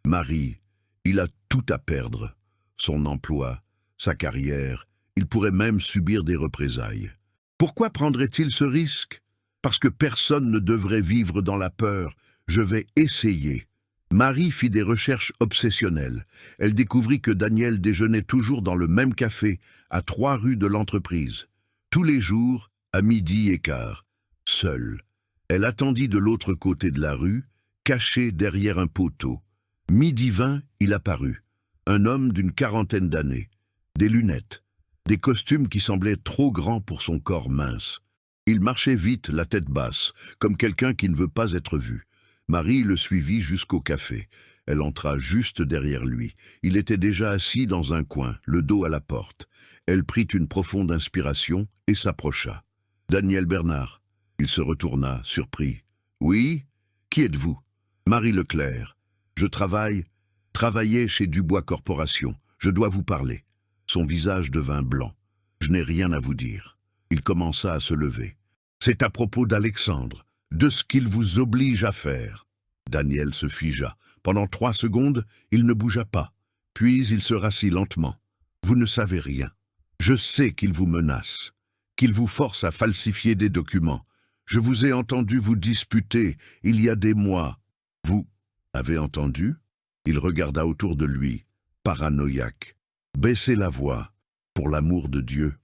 Marie, il a tout à perdre. Son emploi, sa carrière, il pourrait même subir des représailles. Pourquoi prendrait-il ce risque? Parce que personne ne devrait vivre dans la peur. Je vais essayer. Marie fit des recherches obsessionnelles. Elle découvrit que Daniel déjeunait toujours dans le même café, à 3 rues de l'entreprise. tous les jours, à 12h15, seule. Elle attendit de l'autre côté de la rue, cachée derrière un poteau. 12h20, il apparut. Un homme d'une quarantaine d'années. Des lunettes. Des costumes qui semblaient trop grands pour son corps mince. Il marchait vite, la tête basse, comme quelqu'un qui ne veut pas être vu. Marie le suivit jusqu'au café. Elle entra juste derrière lui. Il était déjà assis dans un coin, le dos à la porte. Elle prit une profonde inspiration et s'approcha. « Daniel Bernard ». Il se retourna, surpris. « Oui ? Qui êtes-vous » ? « Marie Leclerc. Je travaillais chez Dubois Corporation. Je dois vous parler. » Son visage devint blanc. « Je n'ai rien à vous dire. » Il commença à se lever. « C'est à propos d'Alexandre, de ce qu'il vous oblige à faire. » Daniel se figea. Pendant 3 secondes, il ne bougea pas. Puis il se rassit lentement. « Vous ne savez rien. Je sais qu'il vous menace, qu'il vous force à falsifier des documents. Je vous ai entendu vous disputer il y a des mois. Vous avez entendu ?» Il regarda autour de lui, paranoïaque. « Baissez la voix, pour l'amour de Dieu. »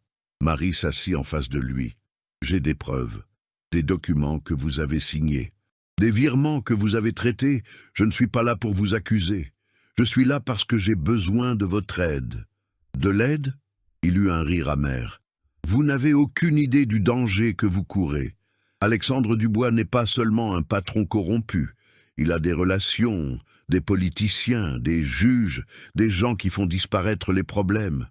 Marie s'assit en face de lui. « J'ai des preuves, des documents que vous avez signés, des virements que vous avez traités. Je ne suis pas là pour vous accuser. Je suis là parce que j'ai besoin de votre aide. » « De l'aide ?» Il eut un rire amer. « Vous n'avez aucune idée du danger que vous courez. Alexandre Dubois n'est pas seulement un patron corrompu. Il a des relations, des politiciens, des juges, des gens qui font disparaître les problèmes.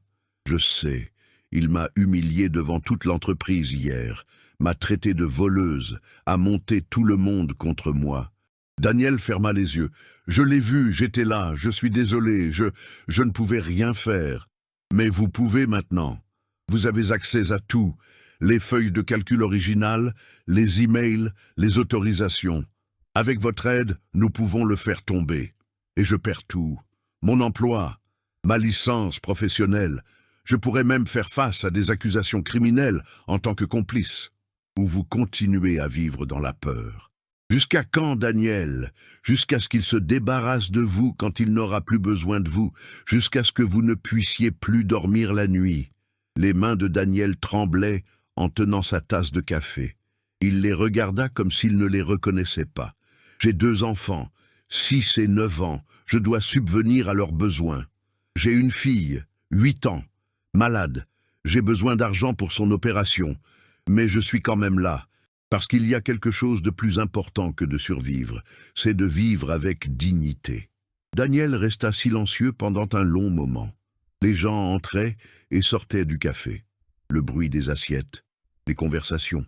Je sais, il m'a humilié devant toute l'entreprise hier, m'a traité de voleuse, a monté tout le monde contre moi. » Daniel ferma les yeux. « Je l'ai vu, j'étais là, je suis désolé, je ne pouvais rien faire. Mais vous pouvez maintenant. Vous avez accès à tout, les feuilles de calcul originales, les emails, les autorisations. Avec votre aide, nous pouvons le faire tomber. Et je perds tout. Mon emploi, ma licence professionnelle. Je pourrais même faire face à des accusations criminelles en tant que complice. Ou vous continuez à vivre dans la peur. Jusqu'à quand, Daniel? Jusqu'à ce qu'il se débarrasse de vous quand il n'aura plus besoin de vous, jusqu'à ce que vous ne puissiez plus dormir la nuit. » Les mains de Daniel tremblaient en tenant sa tasse de café. Il les regarda comme s'il ne les reconnaissait pas. « J'ai 2 enfants, 6 et 9 ans, je dois subvenir à leurs besoins. J'ai une fille, 8 ans, malade, j'ai besoin d'argent pour son opération, mais je suis quand même là. Parce qu'il y a quelque chose de plus important que de survivre, c'est de vivre avec dignité. » Daniel resta silencieux pendant un long moment. Les gens entraient et sortaient du café. Le bruit des assiettes, les conversations,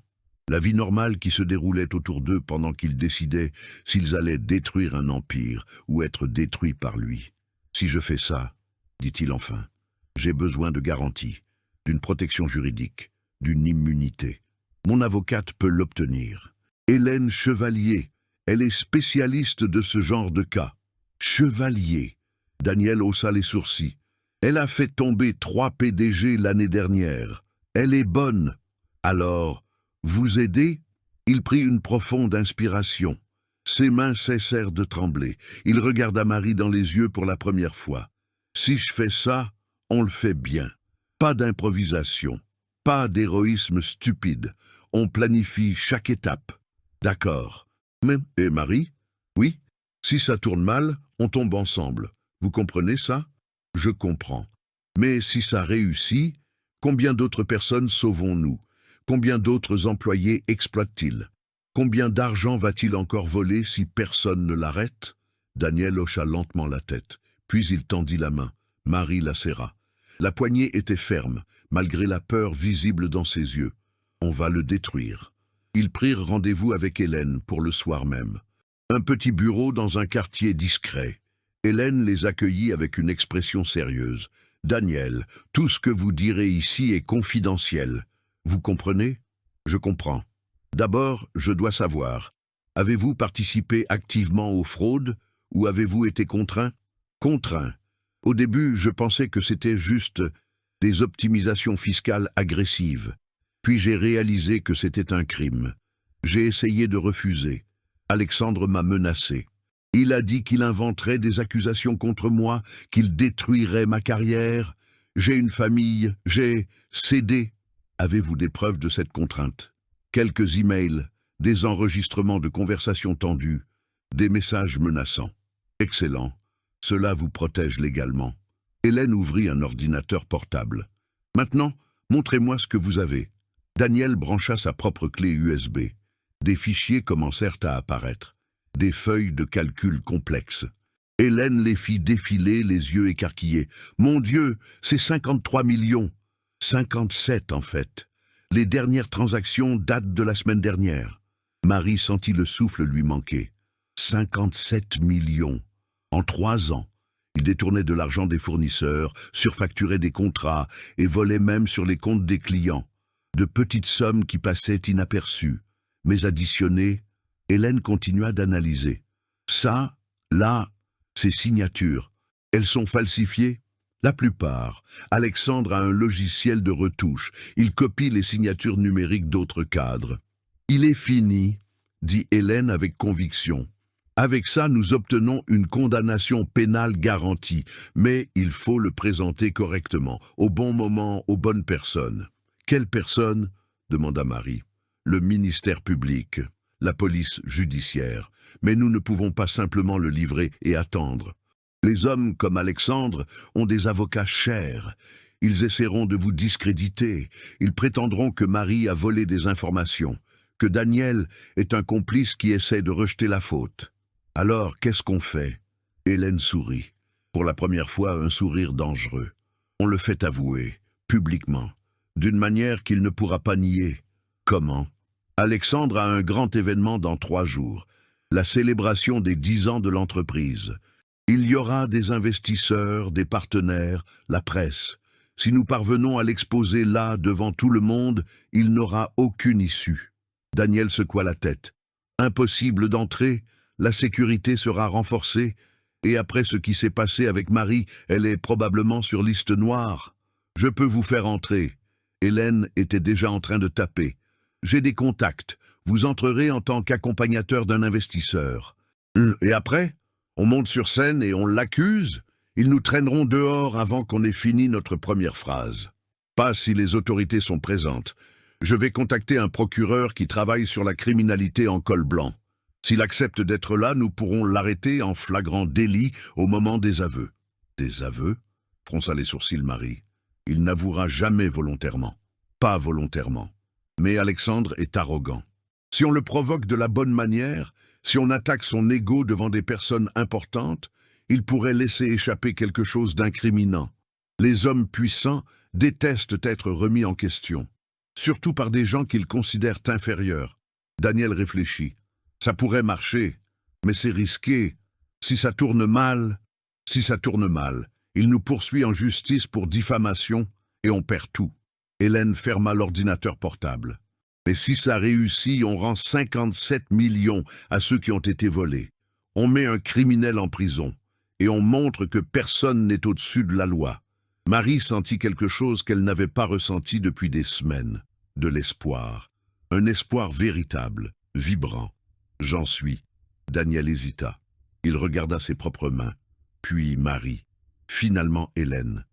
la vie normale qui se déroulait autour d'eux pendant qu'ils décidaient s'ils allaient détruire un empire ou être détruits par lui. « Si je fais ça, dit-il enfin, j'ai besoin de garanties, d'une protection juridique, d'une immunité. Mon avocate peut l'obtenir. Hélène Chevalier, elle est spécialiste de ce genre de cas. » Chevalier. Daniel haussa les sourcils. Elle a fait tomber 3 PDG l'année dernière. Elle est bonne. Alors, vous aider? Il prit une profonde inspiration. Ses mains cessèrent de trembler. Il regarda Marie dans les yeux pour la première fois. Si je fais ça, on le fait bien. Pas d'improvisation. Pas d'héroïsme stupide. On planifie chaque étape. D'accord. Mais, et Marie? Oui? Si ça tourne mal, on tombe ensemble. Vous comprenez ça? Je comprends. Mais si ça réussit, combien d'autres personnes sauvons-nous? Combien d'autres employés exploitent-ils? Combien d'argent va-t-il encore voler si personne ne l'arrête? Daniel hocha lentement la tête, puis il tendit la main. Marie la serra. La poignée était ferme, malgré la peur visible dans ses yeux. On va le détruire. Ils prirent rendez-vous avec Hélène pour le soir même. Un petit bureau dans un quartier discret. Hélène les accueillit avec une expression sérieuse. « Daniel, tout ce que vous direz ici est confidentiel. Vous comprenez? » « Je comprends. D'abord, je dois savoir. Avez-vous participé activement aux fraudes ou avez-vous été contraint? » « Contraint. Au début, je pensais que c'était juste des optimisations fiscales agressives. Puis j'ai réalisé que c'était un crime. J'ai essayé de refuser. Alexandre m'a menacé. Il a dit qu'il inventerait des accusations contre moi, qu'il détruirait ma carrière. J'ai une famille, j'ai cédé. avez-vous des preuves de cette contrainte? Quelques emails, des enregistrements de conversations tendues, des messages menaçants. Excellent. Cela vous protège légalement. Hélène ouvrit un ordinateur portable. Maintenant, montrez-moi ce que vous avez. Daniel brancha sa propre clé USB. Des fichiers commencèrent à apparaître. Des feuilles de calcul complexes. Hélène les fit défiler, les yeux écarquillés. Mon Dieu, c'est 53 millions. 57 en fait. Les dernières transactions datent de la semaine dernière. Marie sentit le souffle lui manquer. 57 millions. En 3 ans. Il détournait de l'argent des fournisseurs, surfacturait des contrats et volait même sur les comptes des clients. De petites sommes qui passaient inaperçues. Mais additionnées, Hélène continua d'analyser. Ça, là, ces signatures, elles sont falsifiées? La plupart. Alexandre a un logiciel de retouche. Il copie les signatures numériques d'autres cadres. Il est fini, dit Hélène avec conviction. Avec ça, nous obtenons une condamnation pénale garantie, mais il faut le présenter correctement, au bon moment, aux bonnes personnes. Quelle personne? Demanda Marie. Le ministère public, la police judiciaire. Mais nous ne pouvons pas simplement le livrer et attendre. Les hommes comme Alexandre ont des avocats chers. Ils essaieront de vous discréditer. Ils prétendront que Marie a volé des informations, que Daniel est un complice qui essaie de rejeter la faute. Alors, qu'est-ce qu'on fait? Hélène sourit. Pour la première fois, un sourire dangereux. On le fait avouer, publiquement, d'une manière qu'il ne pourra pas nier. Comment? Alexandre a un grand événement dans 3 jours, la célébration des 10 ans de l'entreprise. Il y aura des investisseurs, des partenaires, la presse. Si nous parvenons à l'exposer là, devant tout le monde, il n'aura aucune issue. Daniel secoua la tête. Impossible d'entrer, la sécurité sera renforcée, et après ce qui s'est passé avec Marie, elle est probablement sur liste noire. Je peux vous faire entrer. Hélène était déjà en train de taper. J'ai des contacts. Vous entrerez en tant qu'accompagnateur d'un investisseur. Et après, on monte sur scène et on l'accuse? Ils nous traîneront dehors avant qu'on ait fini notre première phrase. Pas si les autorités sont présentes. Je vais contacter un procureur qui travaille sur la criminalité en col blanc. S'il accepte d'être là, nous pourrons l'arrêter en flagrant délit au moment des aveux. Des aveux? Fronça les sourcils Marie. Il n'avouera jamais volontairement. Pas volontairement. Mais Alexandre est arrogant. Si on le provoque de la bonne manière, si on attaque son ego devant des personnes importantes, il pourrait laisser échapper quelque chose d'incriminant. Les hommes puissants détestent être remis en question, surtout par des gens qu'ils considèrent inférieurs. Daniel réfléchit. Ça pourrait marcher, mais c'est risqué. Si ça tourne mal, il nous poursuit en justice pour diffamation et on perd tout. Hélène ferma l'ordinateur portable. Mais si ça réussit, on rend 57 millions à ceux qui ont été volés. On met un criminel en prison et on montre que personne n'est au-dessus de la loi. Marie sentit quelque chose qu'elle n'avait pas ressenti depuis des semaines. De l'espoir. Un espoir véritable, vibrant. J'en suis. Daniel hésita. Il regarda ses propres mains. Puis Marie. Finalement Hélène.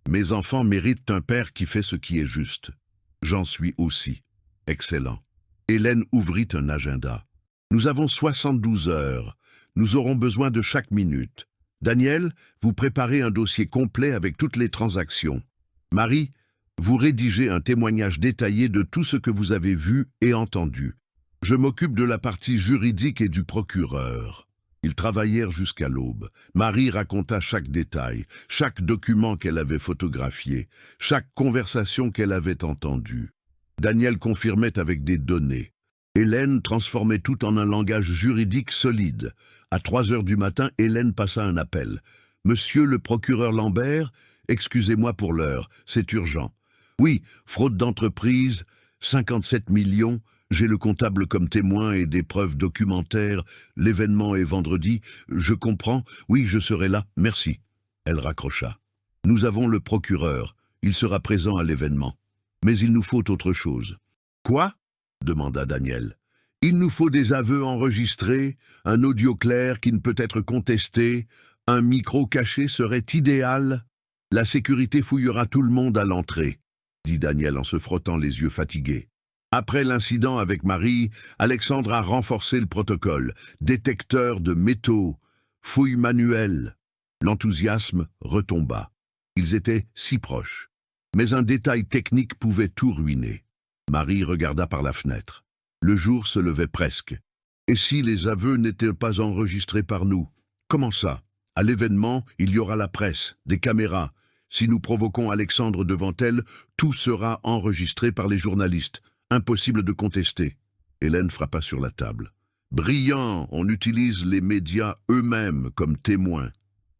Mes enfants méritent un père qui fait ce qui est juste. J'en suis aussi. Excellent. Hélène ouvrit un agenda. Nous avons 72 heures. Nous aurons besoin de chaque minute. Daniel, vous préparez un dossier complet avec toutes les transactions. Marie, vous rédigez un témoignage détaillé de tout ce que vous avez vu et entendu. Je m'occupe de la partie juridique et du procureur. Ils travaillèrent jusqu'à l'aube. Marie raconta chaque détail, chaque document qu'elle avait photographié, chaque conversation qu'elle avait entendue. Daniel confirmait avec des données. Hélène transformait tout en un langage juridique solide. À 3 heures du matin, Hélène passa un appel. « Monsieur le procureur Lambert, excusez-moi pour l'heure, c'est urgent. Oui, fraude d'entreprise, 57 millions, j'ai le comptable comme témoin et des preuves documentaires, l'événement est vendredi, je comprends, oui, je serai là, merci. » Elle raccrocha. « Nous avons le procureur, il sera présent à l'événement. Mais il nous faut autre chose. »« Quoi ?» demanda Daniel. « Il nous faut des aveux enregistrés, un audio clair qui ne peut être contesté, un micro caché serait idéal. La sécurité fouillera tout le monde à l'entrée. dit Daniel en se frottant les yeux fatigués. Après l'incident avec Marie, Alexandre a renforcé le protocole. Détecteur de métaux, fouille manuelle. L'enthousiasme retomba. Ils étaient si proches. Mais un détail technique pouvait tout ruiner. Marie regarda par la fenêtre. Le jour se levait presque. Et si les aveux n'étaient pas enregistrés par nous? Comment ça? À l'événement, il y aura la presse, des caméras. Si nous provoquons Alexandre devant elle, tout sera enregistré par les journalistes. Impossible de contester. Hélène frappa sur la table. Brillant, on utilise les médias eux-mêmes comme témoins.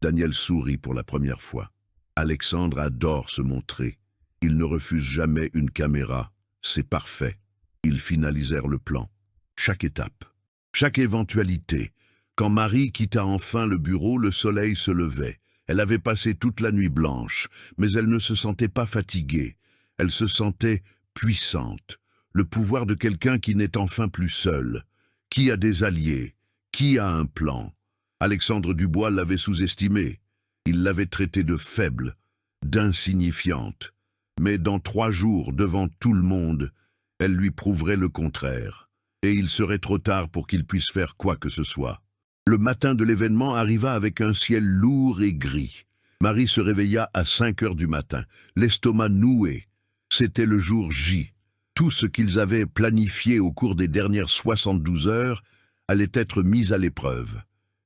Daniel sourit pour la première fois. Alexandre adore se montrer. Il ne refuse jamais une caméra. C'est parfait. Ils finalisèrent le plan. Chaque étape, chaque éventualité. Quand Marie quitta enfin le bureau, le soleil se levait. Elle avait passé toute la nuit blanche, mais elle ne se sentait pas fatiguée. Elle se sentait puissante. Le pouvoir de quelqu'un qui n'est enfin plus seul, qui a des alliés, qui a un plan. Alexandre Dubois l'avait sous-estimée. Il l'avait traitée de faible, d'insignifiante. Mais dans 3 jours, devant tout le monde, elle lui prouverait le contraire. Et il serait trop tard pour qu'il puisse faire quoi que ce soit. Le matin de l'événement arriva avec un ciel lourd et gris. Marie se réveilla à 5 heures du matin, l'estomac noué. C'était le jour J. Tout ce qu'ils avaient planifié au cours des dernières 72 heures allait être mis à l'épreuve.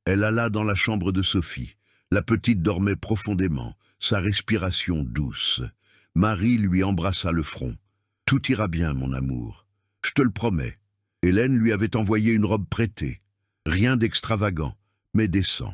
Elle alla dans la chambre de Sophie. La petite dormait profondément, sa respiration douce. Marie lui embrassa le front. « Tout ira bien, mon amour. Je te le promets. » Hélène lui avait envoyé une robe prêtée. Rien d'extravagant, mais décent.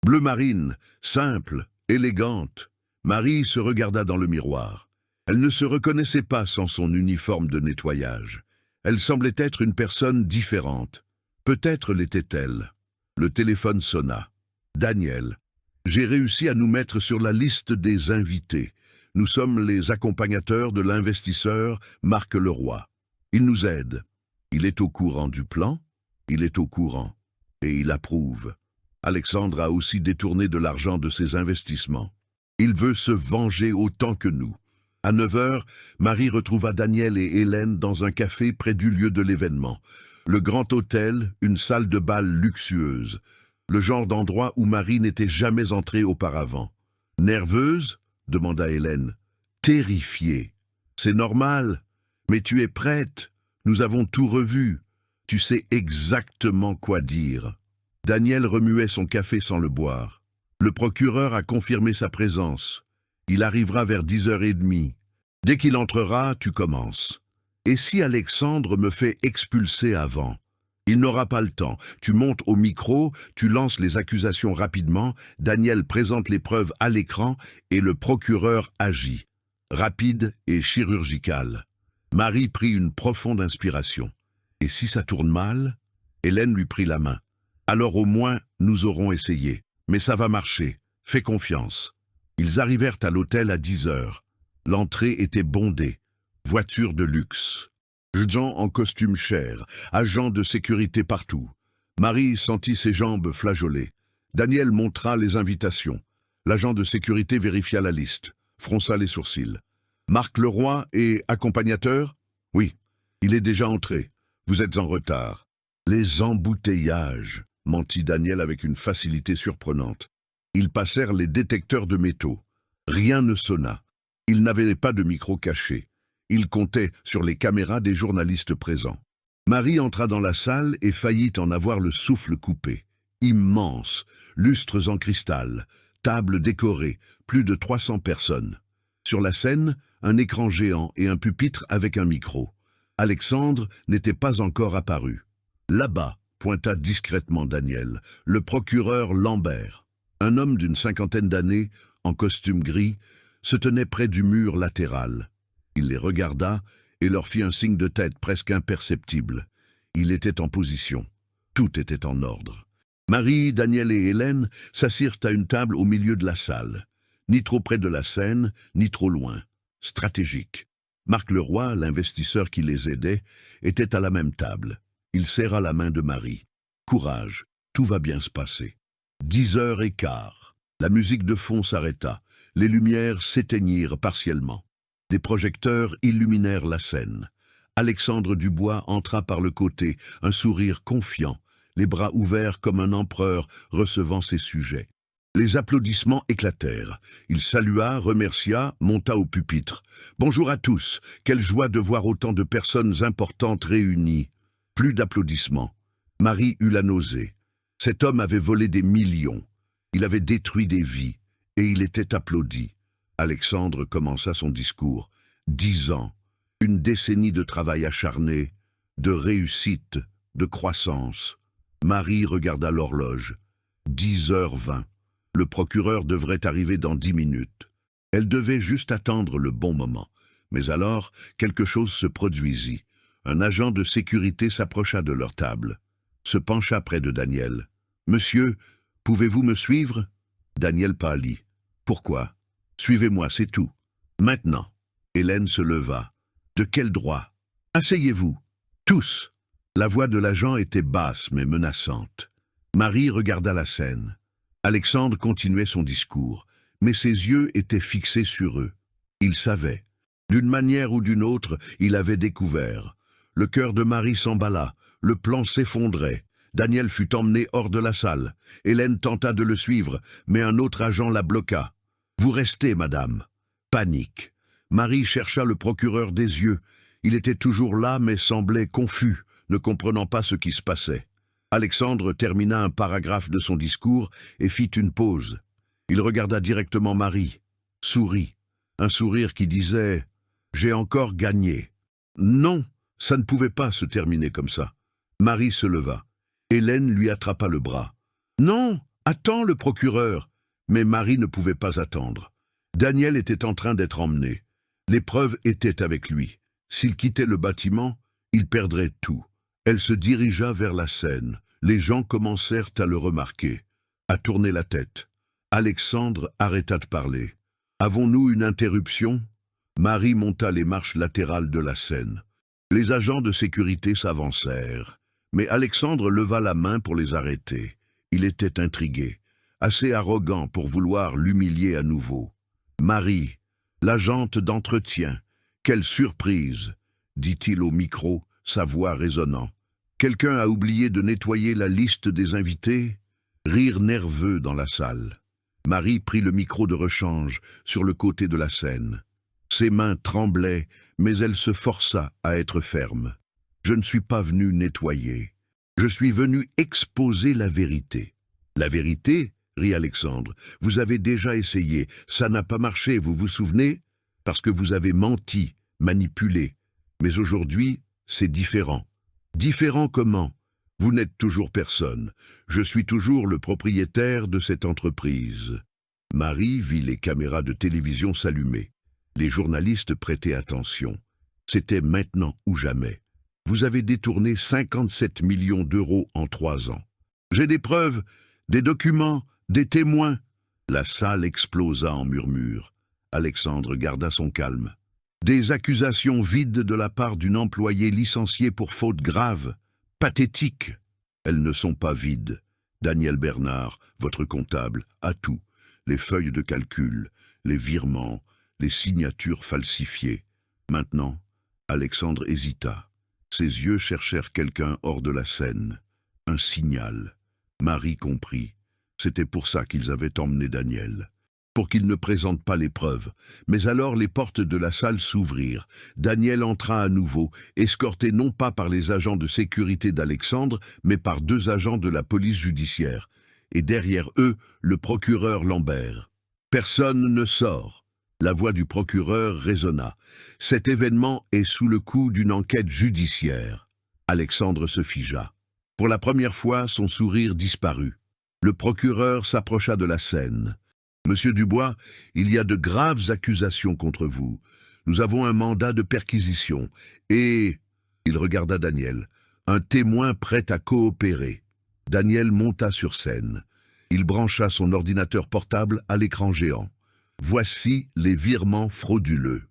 Bleu marine, simple, élégante. Marie se regarda dans le miroir. Elle ne se reconnaissait pas sans son uniforme de nettoyage. Elle semblait être une personne différente. Peut-être l'était-elle. Le téléphone sonna. « Daniel, j'ai réussi à nous mettre sur la liste des invités. Nous sommes les accompagnateurs de l'investisseur Marc Leroy. Il nous aide. Il est au courant du plan, il est au courant. Et il approuve. Alexandre a aussi détourné de l'argent de ses investissements. Il veut se venger autant que nous. » À 9 heures, Marie retrouva Daniel et Hélène dans un café près du lieu de l'événement. Le grand hôtel, une salle de bal luxueuse. Le genre d'endroit où Marie n'était jamais entrée auparavant. « Nerveuse ?» demanda Hélène. « Terrifiée. C'est normal. Mais tu es prête. Nous avons tout revu. Tu sais exactement quoi dire. » Daniel remuait son café sans le boire. Le procureur a confirmé sa présence. Il arrivera vers 10h30. Dès qu'il entrera, tu commences. Et si Alexandre me fait expulser avant? Il n'aura pas le temps. Tu montes au micro, tu lances les accusations rapidement, Daniel présente les preuves à l'écran et le procureur agit. Rapide et chirurgical. Marie prit une profonde inspiration. Et si ça tourne mal? Hélène lui prit la main. Alors au moins, nous aurons essayé. Mais ça va marcher. Fais confiance. Ils arrivèrent à l'hôtel à 10 heures. L'entrée était bondée. Voiture de luxe. Gens en costume cher, agents de sécurité partout. Marie sentit ses jambes flageoler. Daniel montra les invitations. L'agent de sécurité vérifia la liste, fronça les sourcils. Marc Leroy est accompagnateur? Oui, il est déjà entré. Vous êtes en retard. Les embouteillages, mentit Daniel avec une facilité surprenante. Ils passèrent les détecteurs de métaux. Rien ne sonna. Ils n'avaient pas de micro caché. Ils comptaient sur les caméras des journalistes présents. Marie entra dans la salle et faillit en avoir le souffle coupé. Immense, lustres en cristal, table décorée, plus de 300 personnes. Sur la scène, un écran géant et un pupitre avec un micro. Alexandre n'était pas encore apparu. Là-bas, pointa discrètement Daniel, le procureur Lambert. Un homme d'une 50aine d'années, en costume gris, se tenait près du mur latéral. Il les regarda et leur fit un signe de tête presque imperceptible. Il était en position. Tout était en ordre. Marie, Daniel et Hélène s'assirent à une table au milieu de la salle. Ni trop près de la scène, ni trop loin. Stratégique. Marc Leroy, l'investisseur qui les aidait, était à la même table. Il serra la main de Marie. Courage, tout va bien se passer. 10h15. La musique de fond s'arrêta. Les lumières s'éteignirent partiellement. Des projecteurs illuminèrent la scène. Alexandre Dubois entra par le côté, un sourire confiant, les bras ouverts comme un empereur recevant ses sujets. Les applaudissements éclatèrent. Il salua, remercia, monta au pupitre. « Bonjour à tous, quelle joie de voir autant de personnes importantes réunies. » Plus d'applaudissements. Marie eut la nausée. Cet homme avait volé des millions. Il avait détruit des vies, et il était applaudi. Alexandre commença son discours. 10 ans, une décennie de travail acharné, de réussite, de croissance. Marie regarda l'horloge. 10h20. Le procureur devrait arriver dans 10 minutes. Elle devait juste attendre le bon moment. Mais alors, quelque chose se produisit. Un agent de sécurité s'approcha de leur table, se pencha près de Daniel. « Monsieur, pouvez-vous me suivre ?» Daniel pâlit. « Pourquoi ? Suivez-moi, c'est tout. »« Maintenant. » Hélène se leva. « De quel droit ? Asseyez-vous. Tous. » La voix de l'agent était basse mais menaçante. Marie regarda la scène. Alexandre continuait son discours, mais ses yeux étaient fixés sur eux. Il savait. D'une manière ou d'une autre, il avait découvert. Le cœur de Marie s'emballa, le plan s'effondrait. Daniel fut emmené hors de la salle. Hélène tenta de le suivre, mais un autre agent la bloqua. « Vous restez, madame. » Panique. Marie chercha le procureur des yeux. Il était toujours là, mais semblait confus, ne comprenant pas ce qui se passait. Alexandre termina un paragraphe de son discours et fit une pause. Il regarda directement Marie, sourit, un sourire qui disait « J'ai encore gagné ». Non, ça ne pouvait pas se terminer comme ça. Marie se leva. Hélène lui attrapa le bras. « Non, attends le procureur !» Mais Marie ne pouvait pas attendre. Daniel était en train d'être emmené. Les preuves étaient avec lui. S'il quittait le bâtiment, il perdrait tout. Elle se dirigea vers la scène. Les gens commencèrent à le remarquer, à tourner la tête. Alexandre arrêta de parler. « Avons-nous une interruption ?» Marie monta les marches latérales de la scène. Les agents de sécurité s'avancèrent. Mais Alexandre leva la main pour les arrêter. Il était intrigué, assez arrogant pour vouloir l'humilier à nouveau. « Marie, l'agente d'entretien, quelle surprise !» dit-il au micro, sa voix résonnant. « Quelqu'un a oublié de nettoyer la liste des invités ?» Rire nerveux dans la salle. Marie prit le micro de rechange sur le côté de la scène. Ses mains tremblaient, mais elle se força à être ferme. « Je ne suis pas venu nettoyer. Je suis venu exposer la vérité. »« La vérité ?» rit Alexandre. « Vous avez déjà essayé. Ça n'a pas marché, vous vous souvenez ? Parce que vous avez menti, manipulé. Mais aujourd'hui, c'est différent. » Différent comment ? Vous n'êtes toujours personne. Je suis toujours le propriétaire de cette entreprise. Marie vit les caméras de télévision s'allumer. Les journalistes prêtaient attention. C'était maintenant ou jamais. Vous avez détourné 57 millions d'euros en 3 ans. J'ai des preuves, des documents, des témoins. La salle explosa en murmures. Alexandre garda son calme. Des accusations vides de la part d'une employée licenciée pour faute grave, pathétique. Elles ne sont pas vides. Daniel Bernard, votre comptable, a tout. Les feuilles de calcul, les virements, les signatures falsifiées. Maintenant, Alexandre hésita. Ses yeux cherchèrent quelqu'un hors de la scène. Un signal. Marie comprit. C'était pour ça qu'ils avaient emmené Daniel. Pour qu'il ne présente pas les preuves. Mais alors les portes de la salle s'ouvrirent. Daniel entra à nouveau, escorté non pas par les agents de sécurité d'Alexandre, mais par 2 agents de la police judiciaire. Et derrière eux, le procureur Lambert. « Personne ne sort !» La voix du procureur résonna. « Cet événement est sous le coup d'une enquête judiciaire. » Alexandre se figea. Pour la première fois, son sourire disparut. Le procureur s'approcha de la scène. « Monsieur Dubois, il y a de graves accusations contre vous. Nous avons un mandat de perquisition et... » Il regarda Daniel. « Un témoin prêt à coopérer. » Daniel monta sur scène. Il brancha son ordinateur portable à l'écran géant. Voici les virements frauduleux.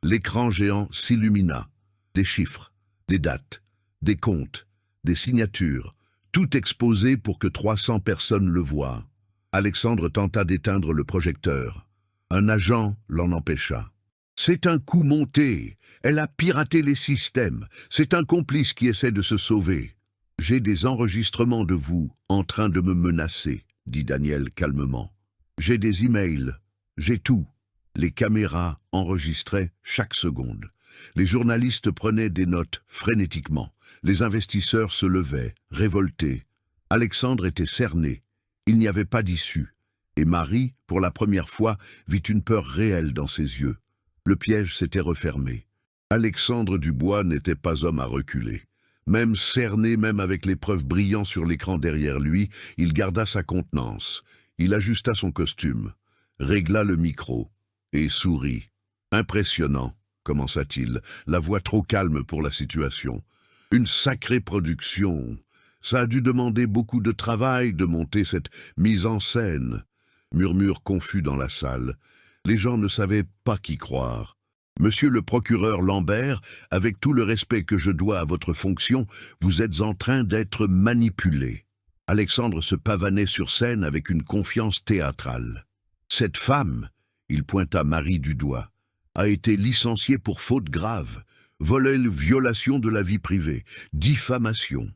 L'écran géant s'illumina. Des chiffres, des dates, des comptes, des signatures, tout exposé pour que 300 personnes le voient. Alexandre tenta d'éteindre le projecteur. Un agent l'en empêcha. C'est un coup monté. Elle a piraté les systèmes. C'est un complice qui essaie de se sauver. J'ai des enregistrements de vous en train de me menacer, dit Daniel calmement. J'ai des emails. J'ai tout. Les caméras enregistraient chaque seconde. Les journalistes prenaient des notes frénétiquement. Les investisseurs se levaient, révoltés. Alexandre était cerné. Il n'y avait pas d'issue. Et Marie, pour la première fois, vit une peur réelle dans ses yeux. Le piège s'était refermé. Alexandre Dubois n'était pas homme à reculer. Même cerné, même avec les preuves brillant sur l'écran derrière lui, il garda sa contenance. Il ajusta son costume, régla le micro et sourit. Impressionnant, commença-t-il, la voix trop calme pour la situation. Une sacrée production. Ça a dû demander beaucoup de travail de monter cette mise en scène. Murmure confus dans la salle. Les gens ne savaient pas qui croire. Monsieur le procureur Lambert, avec tout le respect que je dois à votre fonction, vous êtes en train d'être manipulé. Alexandre se pavanait sur scène avec une confiance théâtrale. Cette femme, il pointa Marie du doigt, a été licenciée pour faute grave, vol, violation de la vie privée, diffamation.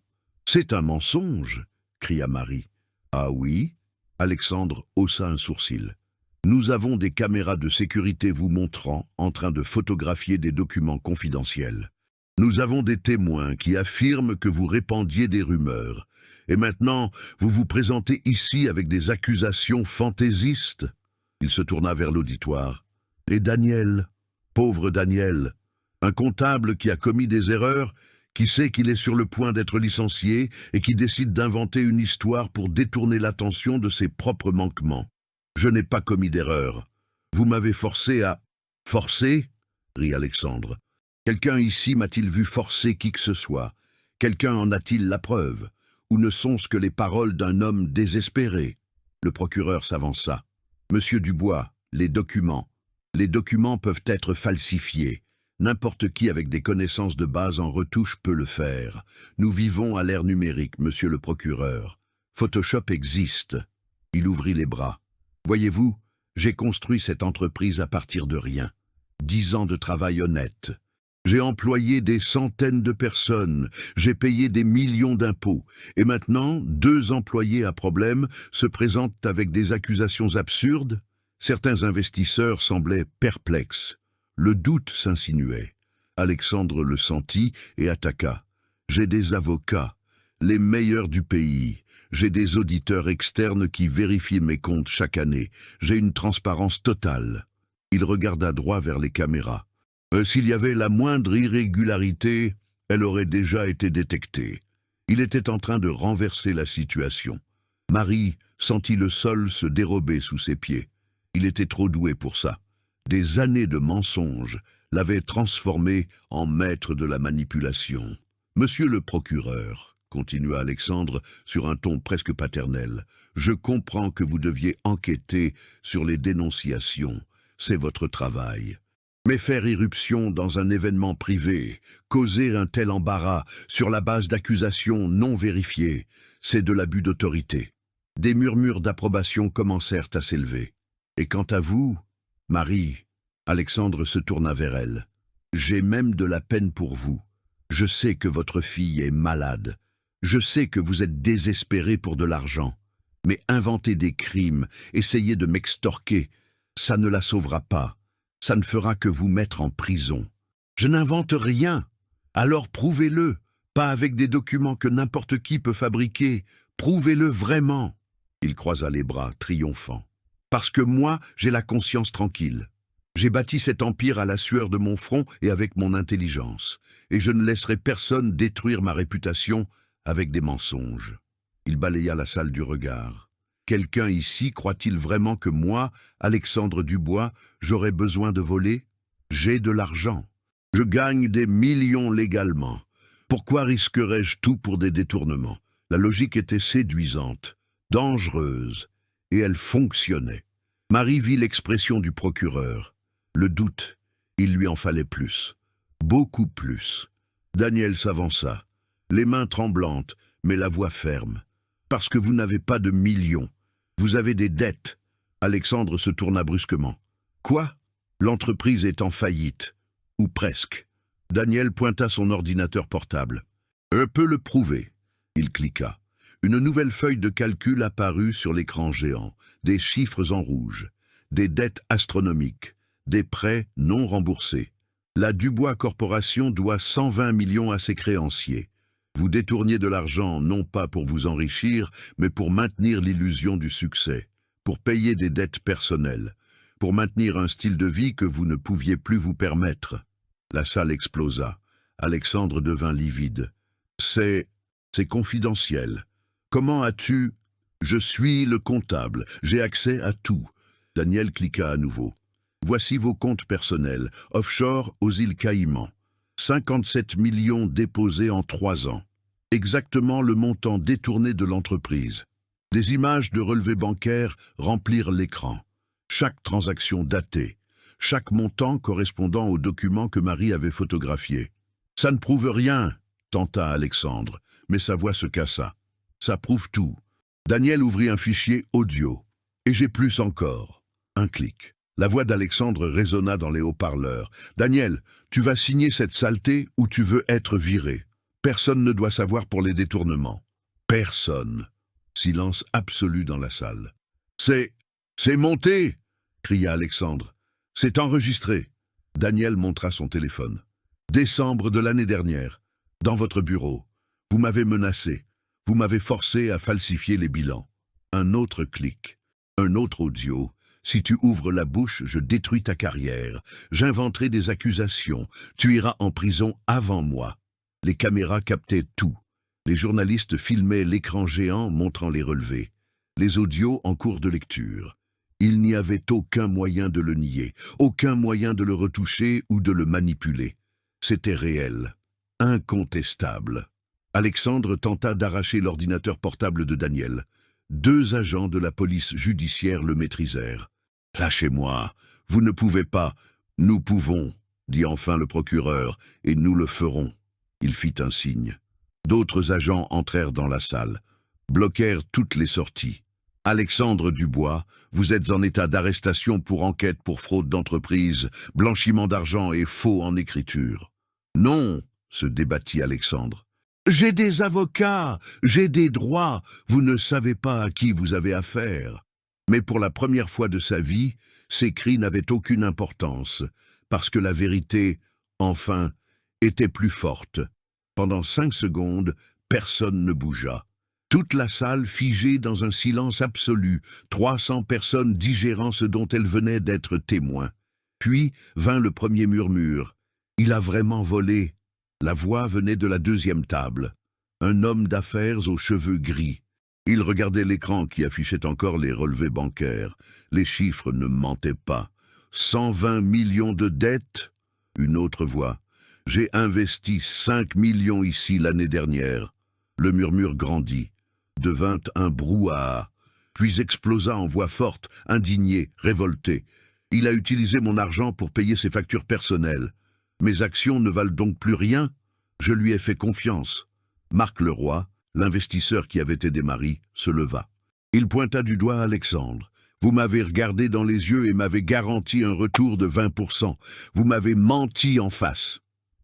C'est un mensonge, cria Marie. Ah oui? Alexandre haussa un sourcil. Nous avons des caméras de sécurité vous montrant en train de photographier des documents confidentiels. Nous avons des témoins qui affirment que vous répandiez des rumeurs. Et maintenant, vous vous présentez ici avec des accusations fantaisistes. Il se tourna vers l'auditoire. Et Daniel, pauvre Daniel, un comptable qui a commis des erreurs, qui sait qu'il est sur le point d'être licencié et qui décide d'inventer une histoire pour détourner l'attention de ses propres manquements. Je n'ai pas commis d'erreur. Vous m'avez forcé à... Forcer? Rit Alexandre. Quelqu'un ici m'a-t-il vu forcer qui que ce soit? Quelqu'un en a-t-il la preuve? Ou ne sont-ce que les paroles d'un homme désespéré? Le procureur s'avança. Monsieur Dubois, les documents. Les documents peuvent être falsifiés. N'importe qui avec des connaissances de base en retouche peut le faire. Nous vivons à l'ère numérique, monsieur le procureur. Photoshop existe. Il ouvrit les bras. Voyez-vous, j'ai construit cette entreprise à partir de rien. 10 ans de travail honnête. J'ai employé des centaines de personnes, j'ai payé des millions d'impôts. Et maintenant, 2 employés à problème se présentent avec des accusations absurdes. Certains investisseurs semblaient perplexes. Le doute s'insinuait. Alexandre le sentit et attaqua. J'ai des avocats, les meilleurs du pays. J'ai des auditeurs externes qui vérifient mes comptes chaque année. J'ai une transparence totale. Il regarda droit vers les caméras. S'il y avait la moindre irrégularité, elle aurait déjà été détectée. Il était en train de renverser la situation. Marie sentit le sol se dérober sous ses pieds. Il était trop doué pour ça. Des années de mensonges l'avaient transformé en maître de la manipulation. « Monsieur le procureur », continua Alexandre sur un ton presque paternel, « je comprends que vous deviez enquêter sur les dénonciations. C'est votre travail. Mais faire irruption dans un événement privé, causer un tel embarras sur la base d'accusations non vérifiées, c'est de l'abus d'autorité. » Des murmures d'approbation commencèrent à s'élever. « Et quant à vous, Marie, » Alexandre se tourna vers elle, « j'ai même de la peine pour vous. Je sais que votre fille est malade. Je sais que vous êtes désespérée pour de l'argent. Mais inventer des crimes, essayer de m'extorquer, ça ne la sauvera pas. Ça ne fera que vous mettre en prison. Je n'invente rien. Alors prouvez-le, pas avec des documents que n'importe qui peut fabriquer. Prouvez-le vraiment. » Il croisa les bras, triomphant. « Parce que moi, j'ai la conscience tranquille. J'ai bâti cet empire à la sueur de mon front et avec mon intelligence. Et je ne laisserai personne détruire ma réputation avec des mensonges. » Il balaya la salle du regard. « Quelqu'un ici croit-il vraiment que moi, Alexandre Dubois, j'aurais besoin de voler? J'ai de l'argent. Je gagne des millions légalement. Pourquoi risquerais-je tout pour des détournements? » La logique était séduisante, dangereuse, et elle fonctionnait. Marie vit l'expression du procureur. Le doute, il lui en fallait plus. Beaucoup plus. Daniel s'avança, les mains tremblantes, mais la voix ferme. « Parce que vous n'avez pas de millions. Vous avez des dettes. » Alexandre se tourna brusquement. « Quoi » L'entreprise est en faillite. Ou presque. Daniel pointa son ordinateur portable. « Je peux le prouver. » Il cliqua. Une nouvelle feuille de calcul apparut sur l'écran géant. Des chiffres en rouge. Des dettes astronomiques. Des prêts non remboursés. La Dubois Corporation doit 120 millions à ses créanciers. Vous détourniez de l'argent non pas pour vous enrichir, mais pour maintenir l'illusion du succès, pour payer des dettes personnelles, pour maintenir un style de vie que vous ne pouviez plus vous permettre. La salle explosa. Alexandre devint livide. C'est confidentiel. Comment as-tu... Je suis le comptable. J'ai accès à tout. Daniel cliqua à nouveau. Voici vos comptes personnels. Offshore aux îles Caïmans. 57 millions déposés en 3 ans. Exactement le montant détourné de l'entreprise. Des images de relevés bancaires remplirent l'écran. Chaque transaction datée. Chaque montant correspondant au document que Marie avait photographié. « Ça ne prouve rien », tenta Alexandre, mais sa voix se cassa. « Ça prouve tout. » Daniel ouvrit un fichier audio. « Et j'ai plus encore. » Un clic. La voix d'Alexandre résonna dans les haut-parleurs. « Daniel, tu vas signer cette saleté ou tu veux être viré. Personne ne doit savoir pour les détournements. Personne. » Silence absolu dans la salle. « C'est monté !» cria Alexandre. « C'est enregistré. » Daniel montra son téléphone. « Décembre de l'année dernière. Dans votre bureau. Vous m'avez menacé. Vous m'avez forcé à falsifier les bilans. » Un autre clic. Un autre audio. « Si tu ouvres la bouche, je détruis ta carrière. J'inventerai des accusations. Tu iras en prison avant moi. » Les caméras captaient tout. Les journalistes filmaient l'écran géant montrant les relevés. Les audios en cours de lecture. Il n'y avait aucun moyen de le nier, aucun moyen de le retoucher ou de le manipuler. C'était réel. Incontestable. Alexandre tenta d'arracher l'ordinateur portable de Daniel. 2 agents de la police judiciaire le maîtrisèrent. « Lâchez-moi, vous ne pouvez pas. Nous pouvons, » dit enfin le procureur, « et nous le ferons. » Il fit un signe. D'autres agents entrèrent dans la salle, bloquèrent toutes les sorties. « Alexandre Dubois, vous êtes en état d'arrestation pour enquête pour fraude d'entreprise, blanchiment d'argent et faux en écriture. »« Non !» se débattit Alexandre. « J'ai des avocats, j'ai des droits, vous ne savez pas à qui vous avez affaire. » Mais pour la première fois de sa vie, ses cris n'avaient aucune importance, parce que la vérité, enfin, était plus forte. Pendant 5 secondes, personne ne bougea. Toute la salle figée dans un silence absolu, 300 personnes digérant ce dont elles venaient d'être témoins. Puis vint le premier murmure. « Il a vraiment volé !» La voix venait de la 2e table. Un homme d'affaires aux cheveux gris. Il regardait l'écran qui affichait encore les relevés bancaires. Les chiffres ne mentaient pas. 120 millions de dettes. Une autre voix. « J'ai investi 5 millions ici l'année dernière. » Le murmure grandit, devint un brouhaha, puis explosa en voix forte, indigné, révolté. « Il a utilisé mon argent pour payer ses factures personnelles. Mes actions ne valent donc plus rien. Je lui ai fait confiance. » Marc Leroy, l'investisseur qui avait aidé Marie, se leva. Il pointa du doigt Alexandre. « Vous m'avez regardé dans les yeux et m'avez garanti un retour de 20%. Vous m'avez menti en face. »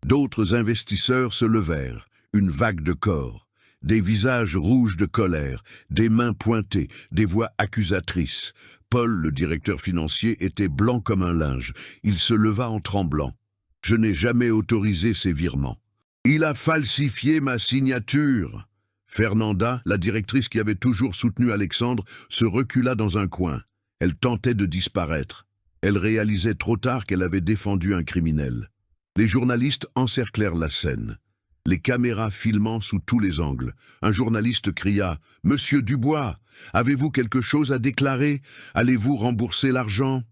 D'autres investisseurs se levèrent, une vague de corps, des visages rouges de colère, des mains pointées, des voix accusatrices. Paul, le directeur financier, était blanc comme un linge. Il se leva en tremblant. « Je n'ai jamais autorisé ces virements. Il a falsifié ma signature. » Fernanda, la directrice qui avait toujours soutenu Alexandre, se recula dans un coin. Elle tentait de disparaître. Elle réalisait trop tard qu'elle avait défendu un criminel. Les journalistes encerclèrent la scène. Les caméras filmant sous tous les angles. Un journaliste cria « Monsieur Dubois, avez-vous quelque chose à déclarer? Allez-vous rembourser l'argent ?»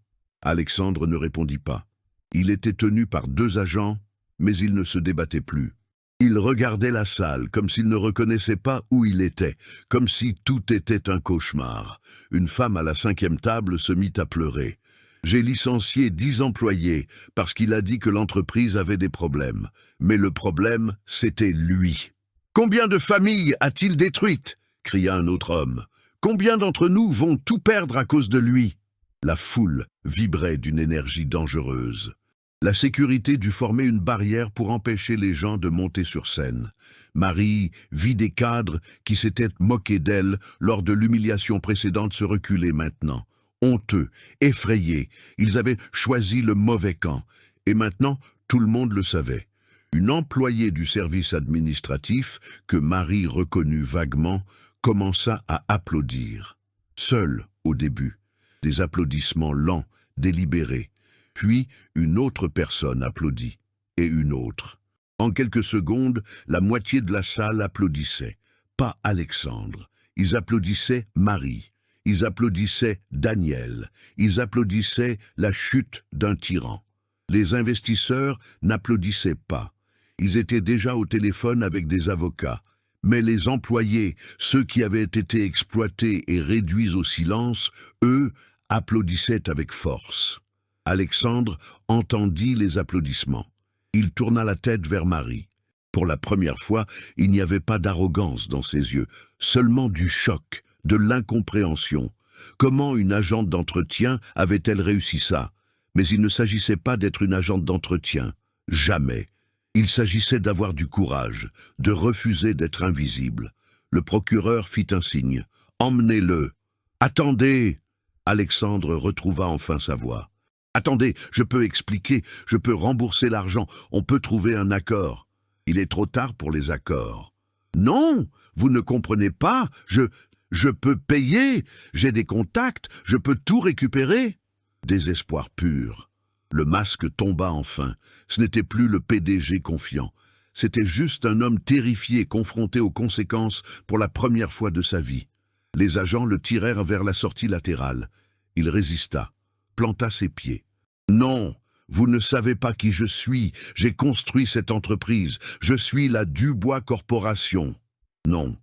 Alexandre ne répondit pas. Il était tenu par 2 agents, mais il ne se débattait plus. Il regardait la salle, comme s'il ne reconnaissait pas où il était, comme si tout était un cauchemar. Une femme à la 5e table se mit à pleurer. « J'ai licencié 10 employés parce qu'il a dit que l'entreprise avait des problèmes. Mais le problème, c'était lui. »« Combien de familles a-t-il détruites ?» cria un autre homme. « Combien d'entre nous vont tout perdre à cause de lui ?» La foule vibrait d'une énergie dangereuse. La sécurité dut former une barrière pour empêcher les gens de monter sur scène. Marie vit des cadres qui s'étaient moqués d'elle lors de l'humiliation précédente se reculer maintenant. Honteux, effrayés, ils avaient choisi le mauvais camp. Et maintenant, tout le monde le savait. Une employée du service administratif, que Marie reconnut vaguement, commença à applaudir. Seule, au début. Des applaudissements lents, délibérés. Puis, une autre personne applaudit, et une autre. En quelques secondes, la moitié de la salle applaudissait. Pas Alexandre. Ils applaudissaient Marie. Ils applaudissaient Daniel. Ils applaudissaient la chute d'un tyran. Les investisseurs n'applaudissaient pas. Ils étaient déjà au téléphone avec des avocats. Mais les employés, ceux qui avaient été exploités et réduits au silence, eux, applaudissaient avec force. Alexandre entendit les applaudissements. Il tourna la tête vers Marie. Pour la première fois, il n'y avait pas d'arrogance dans ses yeux, seulement du choc, de l'incompréhension. Comment une agente d'entretien avait-elle réussi ça? Mais il ne s'agissait pas d'être une agente d'entretien. Jamais. Il s'agissait d'avoir du courage, de refuser d'être invisible. Le procureur fit un signe. « Emmenez-le !»« Attendez !» Alexandre retrouva enfin sa voix. « Attendez, je peux expliquer, je peux rembourser l'argent, on peut trouver un accord. Il est trop tard pour les accords. »« Non, vous ne comprenez pas, je peux payer, j'ai des contacts, je peux tout récupérer. » Désespoir pur. Le masque tomba enfin. Ce n'était plus le PDG confiant. C'était juste un homme terrifié confronté aux conséquences pour la première fois de sa vie. Les agents le tirèrent vers la sortie latérale. Il résista, planta ses pieds. « Non, vous ne savez pas qui je suis. J'ai construit cette entreprise. Je suis la Dubois Corporation. » Non.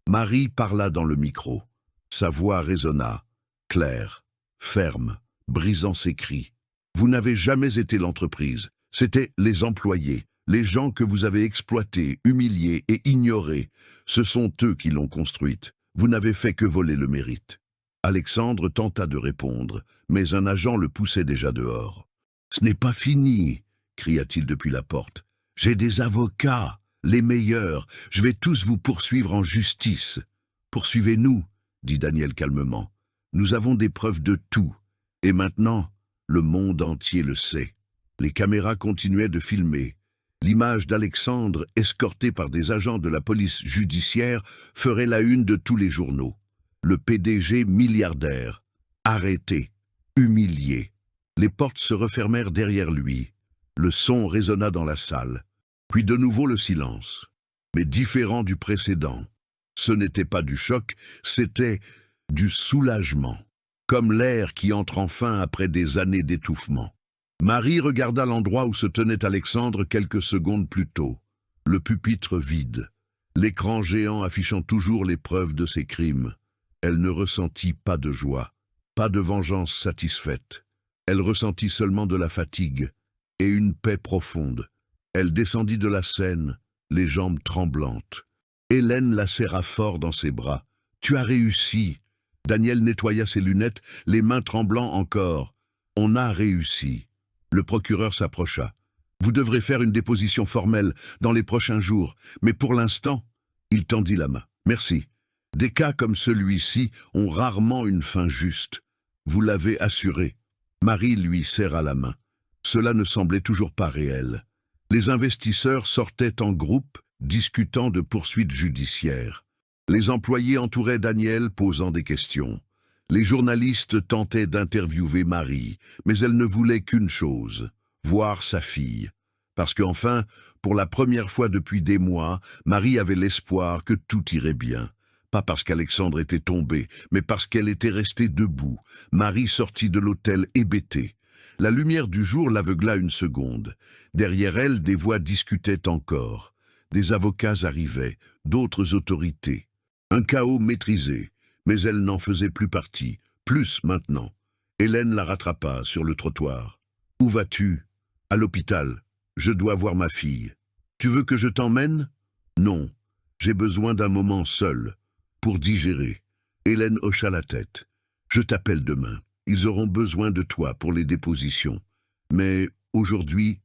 Marie parla dans le micro. Sa voix résonna, claire, ferme, brisant ses cris. Vous n'avez jamais été l'entreprise. C'étaient les employés, les gens que vous avez exploités, humiliés et ignorés. Ce sont eux qui l'ont construite. Vous n'avez fait que voler le mérite. Alexandre tenta de répondre, mais un agent le poussait déjà dehors. « Ce n'est pas fini !» cria-t-il depuis la porte. « J'ai des avocats, les meilleurs. Je vais tous vous poursuivre en justice. »« Poursuivez-nous !» dit Daniel calmement. « Nous avons des preuves de tout. Et maintenant, le monde entier le sait. » Les caméras continuaient de filmer. L'image d'Alexandre, escorté par des agents de la police judiciaire, ferait la une de tous les journaux. Le PDG milliardaire, arrêté, humilié. Les portes se refermèrent derrière lui. Le son résonna dans la salle. Puis de nouveau le silence. Mais différent du précédent. Ce n'était pas du choc, c'était du soulagement. Comme l'air qui entre enfin après des années d'étouffement. Marie regarda l'endroit où se tenait Alexandre quelques secondes plus tôt. Le pupitre vide. L'écran géant affichant toujours les preuves de ses crimes. Elle ne ressentit pas de joie, pas de vengeance satisfaite. Elle ressentit seulement de la fatigue et une paix profonde. Elle descendit de la scène, les jambes tremblantes. Hélène la serra fort dans ses bras. « Tu as réussi !» Daniel nettoya ses lunettes, les mains tremblant encore. « On a réussi !» Le procureur s'approcha. « Vous devrez faire une déposition formelle dans les prochains jours, mais pour l'instant, il tendit la main. Merci. Des cas comme celui-ci ont rarement une fin juste. Vous l'avez assuré. » Marie lui serra la main. Cela ne semblait toujours pas réel. Les investisseurs sortaient en groupe, discutant de poursuites judiciaires. Les employés entouraient Daniel, posant des questions. Les journalistes tentaient d'interviewer Marie, mais elle ne voulait qu'une chose, voir sa fille. Parce qu'enfin, pour la première fois depuis des mois, Marie avait l'espoir que tout irait bien. Pas parce qu'Alexandre était tombé, mais parce qu'elle était restée debout. Marie sortit de l'hôtel hébétée. La lumière du jour l'aveugla une seconde. Derrière elle, des voix discutaient encore. Des avocats arrivaient, d'autres autorités. Un chaos maîtrisé, mais elle n'en faisait plus partie, plus maintenant. Hélène la rattrapa sur le trottoir. « Où vas-tu ?»« À l'hôpital. Je dois voir ma fille. »« Tu veux que je t'emmène ?»« Non. J'ai besoin d'un moment seul, pour digérer. » Hélène hocha la tête. « Je t'appelle demain. » Ils auront besoin de toi pour les dépositions. Mais aujourd'hui,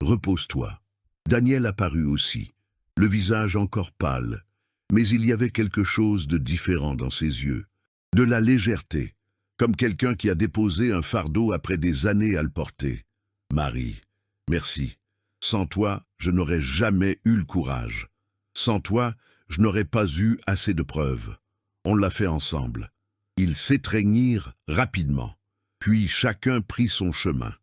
repose-toi. Daniel apparut aussi, le visage encore pâle, mais il y avait quelque chose de différent dans ses yeux. De la légèreté, comme quelqu'un qui a déposé un fardeau après des années à le porter. Marie, merci. Sans toi, je n'aurais jamais eu le courage. Sans toi, je n'aurais pas eu assez de preuves. On l'a fait ensemble. Ils s'étreignirent rapidement. Puis chacun prit son chemin.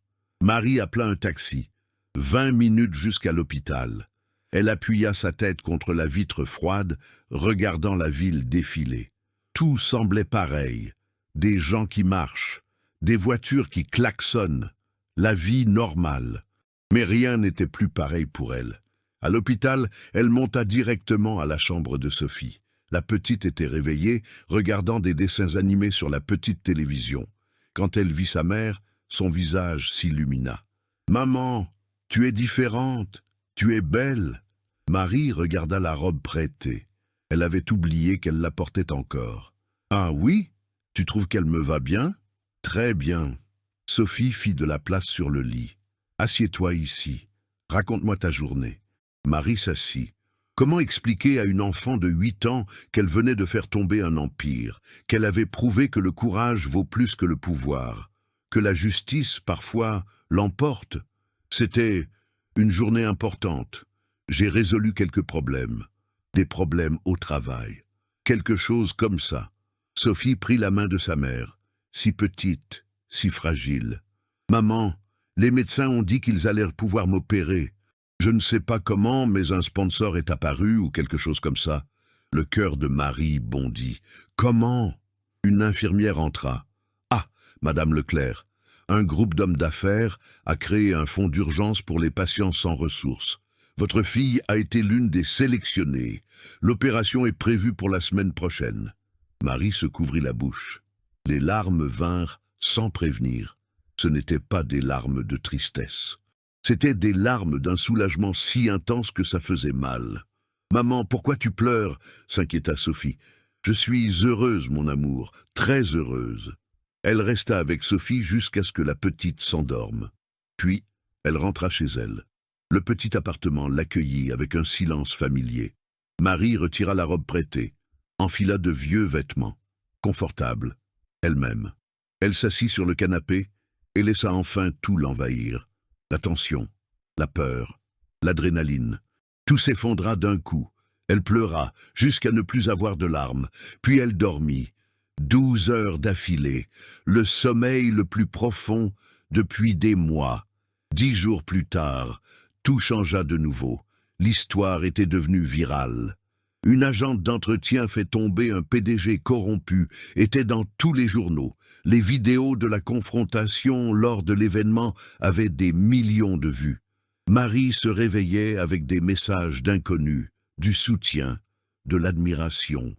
Marie appela un taxi. 20 minutes jusqu'à l'hôpital. Elle appuya sa tête contre la vitre froide, regardant la ville défiler. Tout semblait pareil. Des gens qui marchent, des voitures qui klaxonnent, la vie normale. Mais rien n'était plus pareil pour elle. À l'hôpital, elle monta directement à la chambre de Sophie. La petite était réveillée, regardant des dessins animés sur la petite télévision. Quand elle vit sa mère, son visage s'illumina. « Maman, tu es différente, tu es belle. » Marie regarda la robe prêtée. Elle avait oublié qu'elle la portait encore. « Ah oui? Tu trouves qu'elle me va bien? » « Très bien. » Sophie fit de la place sur le lit. « Assieds-toi ici. Raconte-moi ta journée. » Marie s'assit. Comment expliquer à une enfant de 8 ans qu'elle venait de faire tomber un empire, qu'elle avait prouvé que le courage vaut plus que le pouvoir, que la justice, parfois, l'emporte? C'était une journée importante. J'ai résolu quelques problèmes. Des problèmes au travail. Quelque chose comme ça. Sophie prit la main de sa mère. Si petite, si fragile. « Maman, les médecins ont dit qu'ils allaient pouvoir m'opérer. Je ne sais pas comment, mais un sponsor est apparu ou quelque chose comme ça. » Le cœur de Marie bondit. « Comment ?» Une infirmière entra. « Ah, Madame Leclerc, un groupe d'hommes d'affaires a créé un fonds d'urgence pour les patients sans ressources. Votre fille a été l'une des sélectionnées. L'opération est prévue pour la semaine prochaine. » Marie se couvrit la bouche. Les larmes vinrent sans prévenir. Ce n'étaient pas des larmes de tristesse. C'étaient des larmes d'un soulagement si intense que ça faisait mal. « Maman, pourquoi tu pleures ?» s'inquiéta Sophie. « Je suis heureuse, mon amour, très heureuse. » Elle resta avec Sophie jusqu'à ce que la petite s'endorme. Puis, elle rentra chez elle. Le petit appartement l'accueillit avec un silence familier. Marie retira la robe prêtée, enfila de vieux vêtements, confortables, elle-même. Elle s'assit sur le canapé et laissa enfin tout l'envahir. La tension, la peur, l'adrénaline. Tout s'effondra d'un coup. Elle pleura jusqu'à ne plus avoir de larmes, puis elle dormit. 12 heures d'affilée, le sommeil le plus profond depuis des mois. 10 jours plus tard, tout changea de nouveau. L'histoire était devenue virale. Une agente d'entretien fait tomber un PDG corrompu était dans tous les journaux. Les vidéos de la confrontation lors de l'événement avaient des millions de vues. Marie se réveillait avec des messages d'inconnus, du soutien, de l'admiration,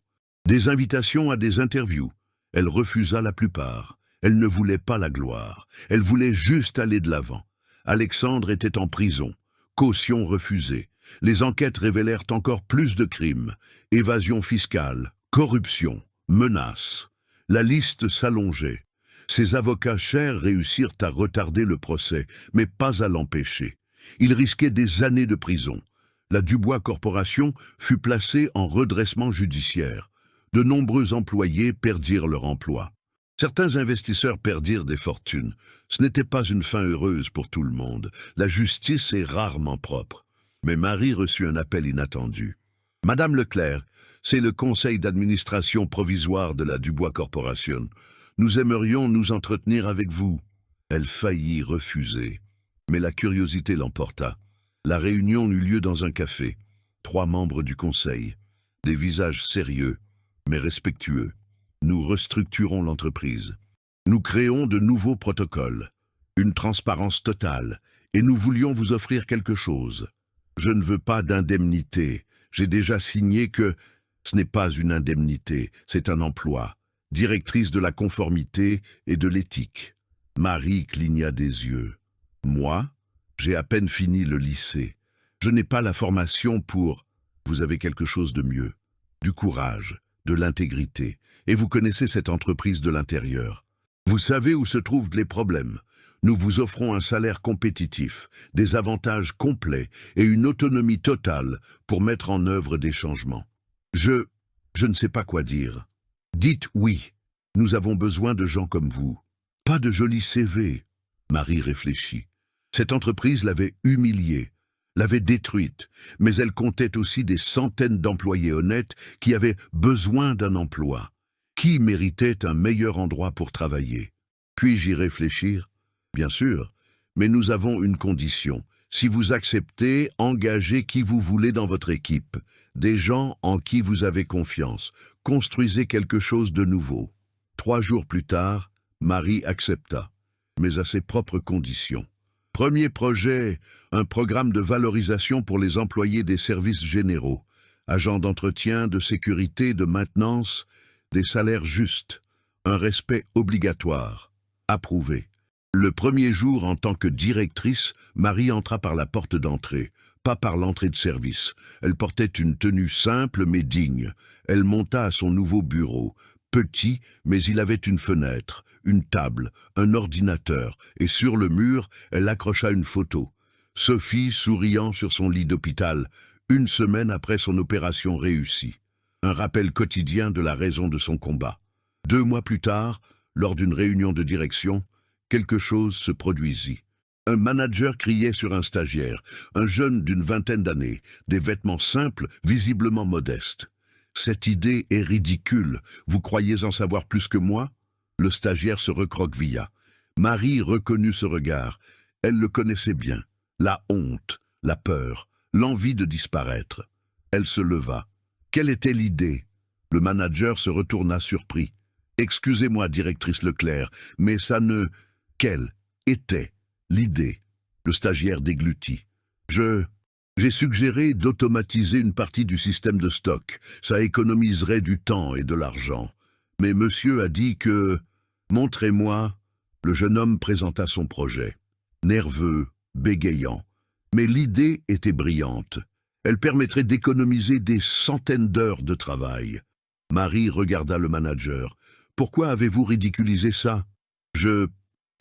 des invitations à des interviews. Elle refusa la plupart. Elle ne voulait pas la gloire. Elle voulait juste aller de l'avant. Alexandre était en prison. Caution refusée. Les enquêtes révélèrent encore plus de crimes. Évasion fiscale, corruption, menaces. La liste s'allongeait. Ses avocats chers réussirent à retarder le procès, mais pas à l'empêcher. Il risquait des années de prison. La Dubois Corporation fut placée en redressement judiciaire. De nombreux employés perdirent leur emploi. Certains investisseurs perdirent des fortunes. Ce n'était pas une fin heureuse pour tout le monde. La justice est rarement propre. Mais Marie reçut un appel inattendu. « Madame Leclerc, c'est le conseil d'administration provisoire de la Dubois Corporation. Nous aimerions nous entretenir avec vous. » Elle faillit refuser. Mais la curiosité l'emporta. La réunion eut lieu dans un café. 3 membres du conseil. Des visages sérieux, mais respectueux. Nous restructurons l'entreprise. Nous créons de nouveaux protocoles. Une transparence totale. Et nous voulions vous offrir quelque chose. Je ne veux pas d'indemnité. J'ai déjà signé que ce n'est pas une indemnité, c'est un emploi. Directrice de la conformité et de l'éthique. Marie cligna des yeux. Moi, j'ai à peine fini le lycée. Je n'ai pas la formation pour... Vous avez quelque chose de mieux. Du courage, de l'intégrité, et vous connaissez cette entreprise de l'intérieur. Vous savez où se trouvent les problèmes. Nous vous offrons un salaire compétitif, des avantages complets et une autonomie totale pour mettre en œuvre des changements. Je ne sais pas quoi dire. Dites oui, nous avons besoin de gens comme vous. Pas de jolis CV. Marie réfléchit. Cette entreprise l'avait humiliée, l'avait détruite, mais elle comptait aussi des centaines d'employés honnêtes qui avaient besoin d'un emploi. Qui méritait un meilleur endroit pour travailler? Puis-je y réfléchir? Bien sûr, mais nous avons une condition. Si vous acceptez, engagez qui vous voulez dans votre équipe, des gens en qui vous avez confiance. Construisez quelque chose de nouveau. 3 jours plus tard, Marie accepta, mais à ses propres conditions. Premier projet, un programme de valorisation pour les employés des services généraux, agents d'entretien, de sécurité, de maintenance, des salaires justes, un respect obligatoire. Approuvé. Le premier jour, en tant que directrice, Marie entra par la porte d'entrée, pas par l'entrée de service. Elle portait une tenue simple mais digne. Elle monta à son nouveau bureau. Petit, mais il avait une fenêtre, une table, un ordinateur, et sur le mur, elle accrocha une photo. Sophie souriant sur son lit d'hôpital, 1 semaine après son opération réussie. Un rappel quotidien de la raison de son combat. 2 mois plus tard, lors d'une réunion de direction, quelque chose se produisit. Un manager criait sur un stagiaire, un jeune d'une 20aine d'années, des vêtements simples, visiblement modestes. « Cette idée est ridicule, vous croyez en savoir plus que moi ?» Le stagiaire se recroquevilla. Marie reconnut ce regard. Elle le connaissait bien. La honte, la peur, l'envie de disparaître. Elle se leva. Quelle était l'idée? Le manager se retourna surpris. « Excusez-moi, directrice Leclerc, mais ça ne... » Quelle était l'idée? Le stagiaire déglutit. J'ai suggéré d'automatiser une partie du système de stock. Ça économiserait du temps et de l'argent. Mais monsieur a dit que... Montrez-moi. Le jeune homme présenta son projet. Nerveux, bégayant. Mais l'idée était brillante. Elle permettrait d'économiser des centaines d'heures de travail. Marie regarda le manager. Pourquoi avez-vous ridiculisé ça? Je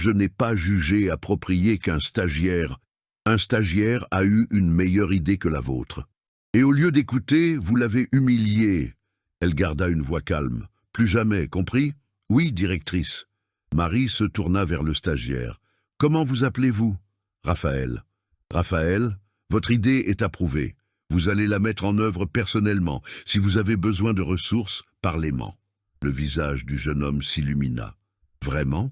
n'ai pas jugé approprié qu'un stagiaire... Un stagiaire a eu une meilleure idée que la vôtre. Et au lieu d'écouter, vous l'avez humilié. Elle garda une voix calme. Plus jamais, compris? Oui, directrice. Marie se tourna vers le stagiaire. Comment vous appelez-vous? Raphaël. Raphaël, votre idée est approuvée. Vous allez la mettre en œuvre personnellement. Si vous avez besoin de ressources, parlez-moi. Le visage du jeune homme s'illumina. Vraiment?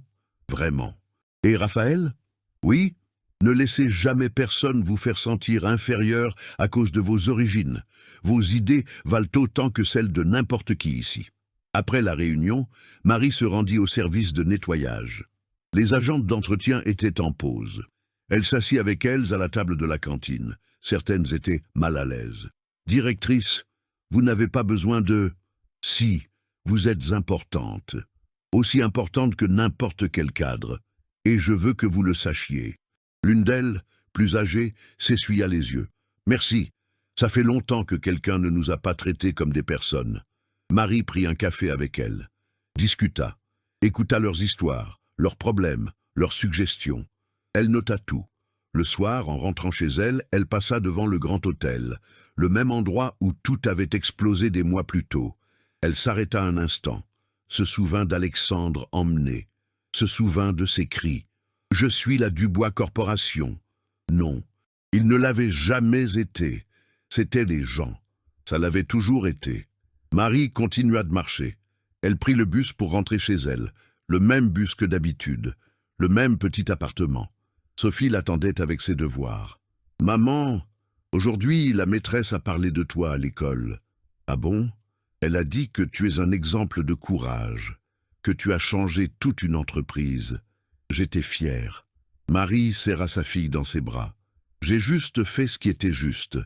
Vraiment. Et Raphaël? Oui? Ne laissez jamais personne vous faire sentir inférieur à cause de vos origines. Vos idées valent autant que celles de n'importe qui ici. Après la réunion, Marie se rendit au service de nettoyage. Les agentes d'entretien étaient en pause. Elle s'assit avec elles à la table de la cantine. Certaines étaient mal à l'aise. « Directrice, vous n'avez pas besoin de... » « Si, vous êtes importante. Aussi importante que n'importe quel cadre. Et je veux que vous le sachiez. » L'une d'elles, plus âgée, s'essuya les yeux. « Merci, ça fait longtemps que quelqu'un ne nous a pas traités comme des personnes. » Marie prit un café avec elle, discuta, écouta leurs histoires, leurs problèmes, leurs suggestions. Elle nota tout. Le soir, en rentrant chez elle, elle passa devant le grand hôtel, le même endroit où tout avait explosé des mois plus tôt. Elle s'arrêta un instant, se souvint d'Alexandre emmené, se souvint de ses cris. « Je suis la Dubois Corporation. » Non, il ne l'avait jamais été. C'étaient les gens. Ça l'avait toujours été. Marie continua de marcher. Elle prit le bus pour rentrer chez elle, le même bus que d'habitude, le même petit appartement. Sophie l'attendait avec ses devoirs. « Maman, aujourd'hui la maîtresse a parlé de toi à l'école. »« Ah bon? Elle a dit que tu es un exemple de courage, que tu as changé toute une entreprise. » J'étais fier. Marie serra sa fille dans ses bras. J'ai juste fait ce qui était juste.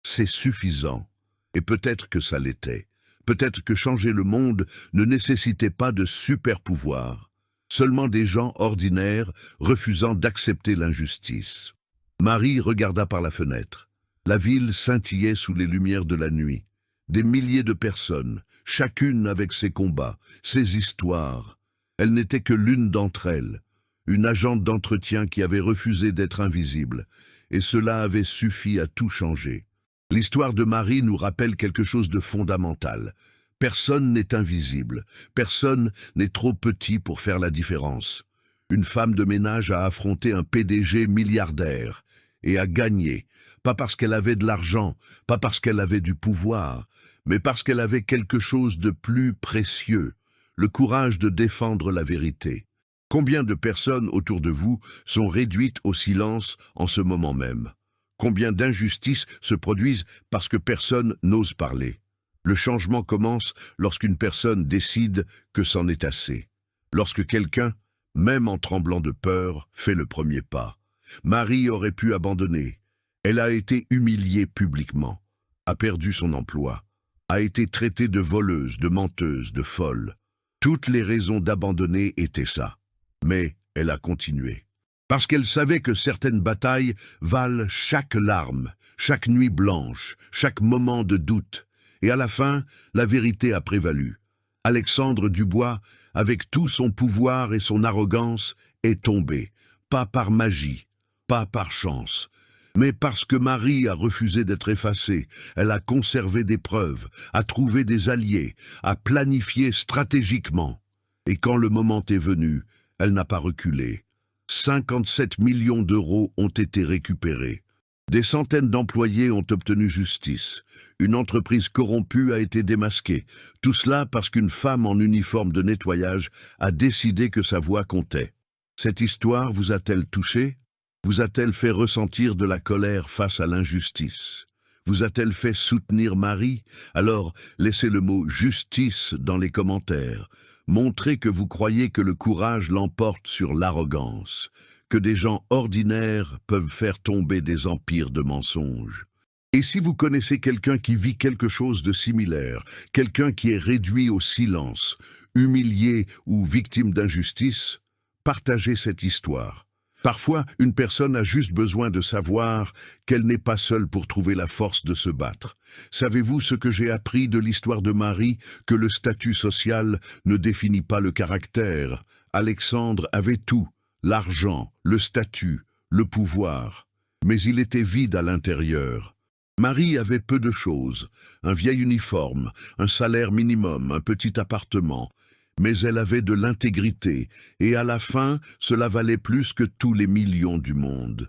C'est suffisant. Et peut-être que ça l'était. Peut-être que changer le monde ne nécessitait pas de super pouvoirs. Seulement des gens ordinaires refusant d'accepter l'injustice. Marie regarda par la fenêtre. La ville scintillait sous les lumières de la nuit. Des milliers de personnes, chacune avec ses combats, ses histoires. Elle n'était que l'une d'entre elles, une agente d'entretien qui avait refusé d'être invisible, et cela avait suffi à tout changer. L'histoire de Marie nous rappelle quelque chose de fondamental. Personne n'est invisible, personne n'est trop petit pour faire la différence. Une femme de ménage a affronté un PDG milliardaire et a gagné, pas parce qu'elle avait de l'argent, pas parce qu'elle avait du pouvoir, mais parce qu'elle avait quelque chose de plus précieux, le courage de défendre la vérité. Combien de personnes autour de vous sont réduites au silence en ce moment même? Combien d'injustices se produisent parce que personne n'ose parler? Le changement commence lorsqu'une personne décide que c'en est assez. Lorsque quelqu'un, même en tremblant de peur, fait le premier pas. Marie aurait pu abandonner. Elle a été humiliée publiquement, a perdu son emploi, a été traitée de voleuse, de menteuse, de folle. Toutes les raisons d'abandonner étaient ça. Mais elle a continué. Parce qu'elle savait que certaines batailles valent chaque larme, chaque nuit blanche, chaque moment de doute. Et à la fin, la vérité a prévalu. Alexandre Dubois, avec tout son pouvoir et son arrogance, est tombé. Pas par magie, pas par chance, mais parce que Marie a refusé d'être effacée. Elle a conservé des preuves, a trouvé des alliés, a planifié stratégiquement. Et quand le moment est venu, elle n'a pas reculé. 57 millions d'euros ont été récupérés. Des centaines d'employés ont obtenu justice. Une entreprise corrompue a été démasquée. Tout cela parce qu'une femme en uniforme de nettoyage a décidé que sa voix comptait. Cette histoire vous a-t-elle touché? Vous a-t-elle fait ressentir de la colère face à l'injustice? Vous a-t-elle fait soutenir Marie? Alors, laissez le mot « justice » dans les commentaires. Montrez que vous croyez que le courage l'emporte sur l'arrogance, que des gens ordinaires peuvent faire tomber des empires de mensonges. Et si vous connaissez quelqu'un qui vit quelque chose de similaire, quelqu'un qui est réduit au silence, humilié ou victime d'injustice, partagez cette histoire. Parfois, une personne a juste besoin de savoir qu'elle n'est pas seule pour trouver la force de se battre. Savez-vous ce que j'ai appris de l'histoire de Marie, que le statut social ne définit pas le caractère? Alexandre avait tout, l'argent, le statut, le pouvoir, mais il était vide à l'intérieur. Marie avait peu de choses, un vieil uniforme, un salaire minimum, un petit appartement, mais elle avait de l'intégrité, et à la fin, cela valait plus que tous les millions du monde.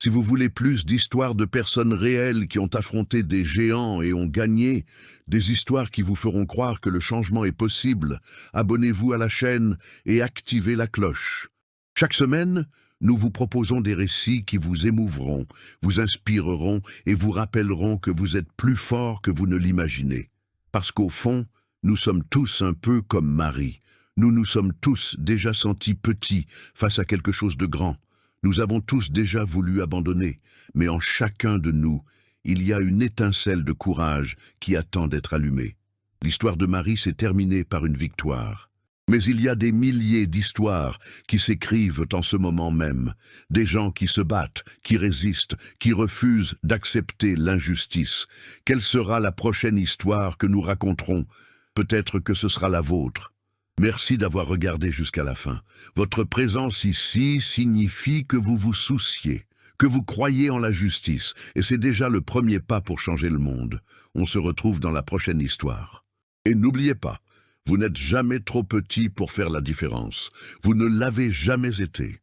Si vous voulez plus d'histoires de personnes réelles qui ont affronté des géants et ont gagné, des histoires qui vous feront croire que le changement est possible, abonnez-vous à la chaîne et activez la cloche. Chaque semaine, nous vous proposons des récits qui vous émouvront, vous inspireront et vous rappelleront que vous êtes plus fort que vous ne l'imaginez. Parce qu'au fond, nous sommes tous un peu comme Marie. Nous nous sommes tous déjà sentis petits face à quelque chose de grand. Nous avons tous déjà voulu abandonner, mais en chacun de nous, il y a une étincelle de courage qui attend d'être allumée. L'histoire de Marie s'est terminée par une victoire. Mais il y a des milliers d'histoires qui s'écrivent en ce moment même, des gens qui se battent, qui résistent, qui refusent d'accepter l'injustice. Quelle sera la prochaine histoire que nous raconterons? Peut-être que ce sera la vôtre. Merci d'avoir regardé jusqu'à la fin. Votre présence ici signifie que vous vous souciez, que vous croyez en la justice, et c'est déjà le premier pas pour changer le monde. On se retrouve dans la prochaine histoire. Et n'oubliez pas, vous n'êtes jamais trop petit pour faire la différence. Vous ne l'avez jamais été.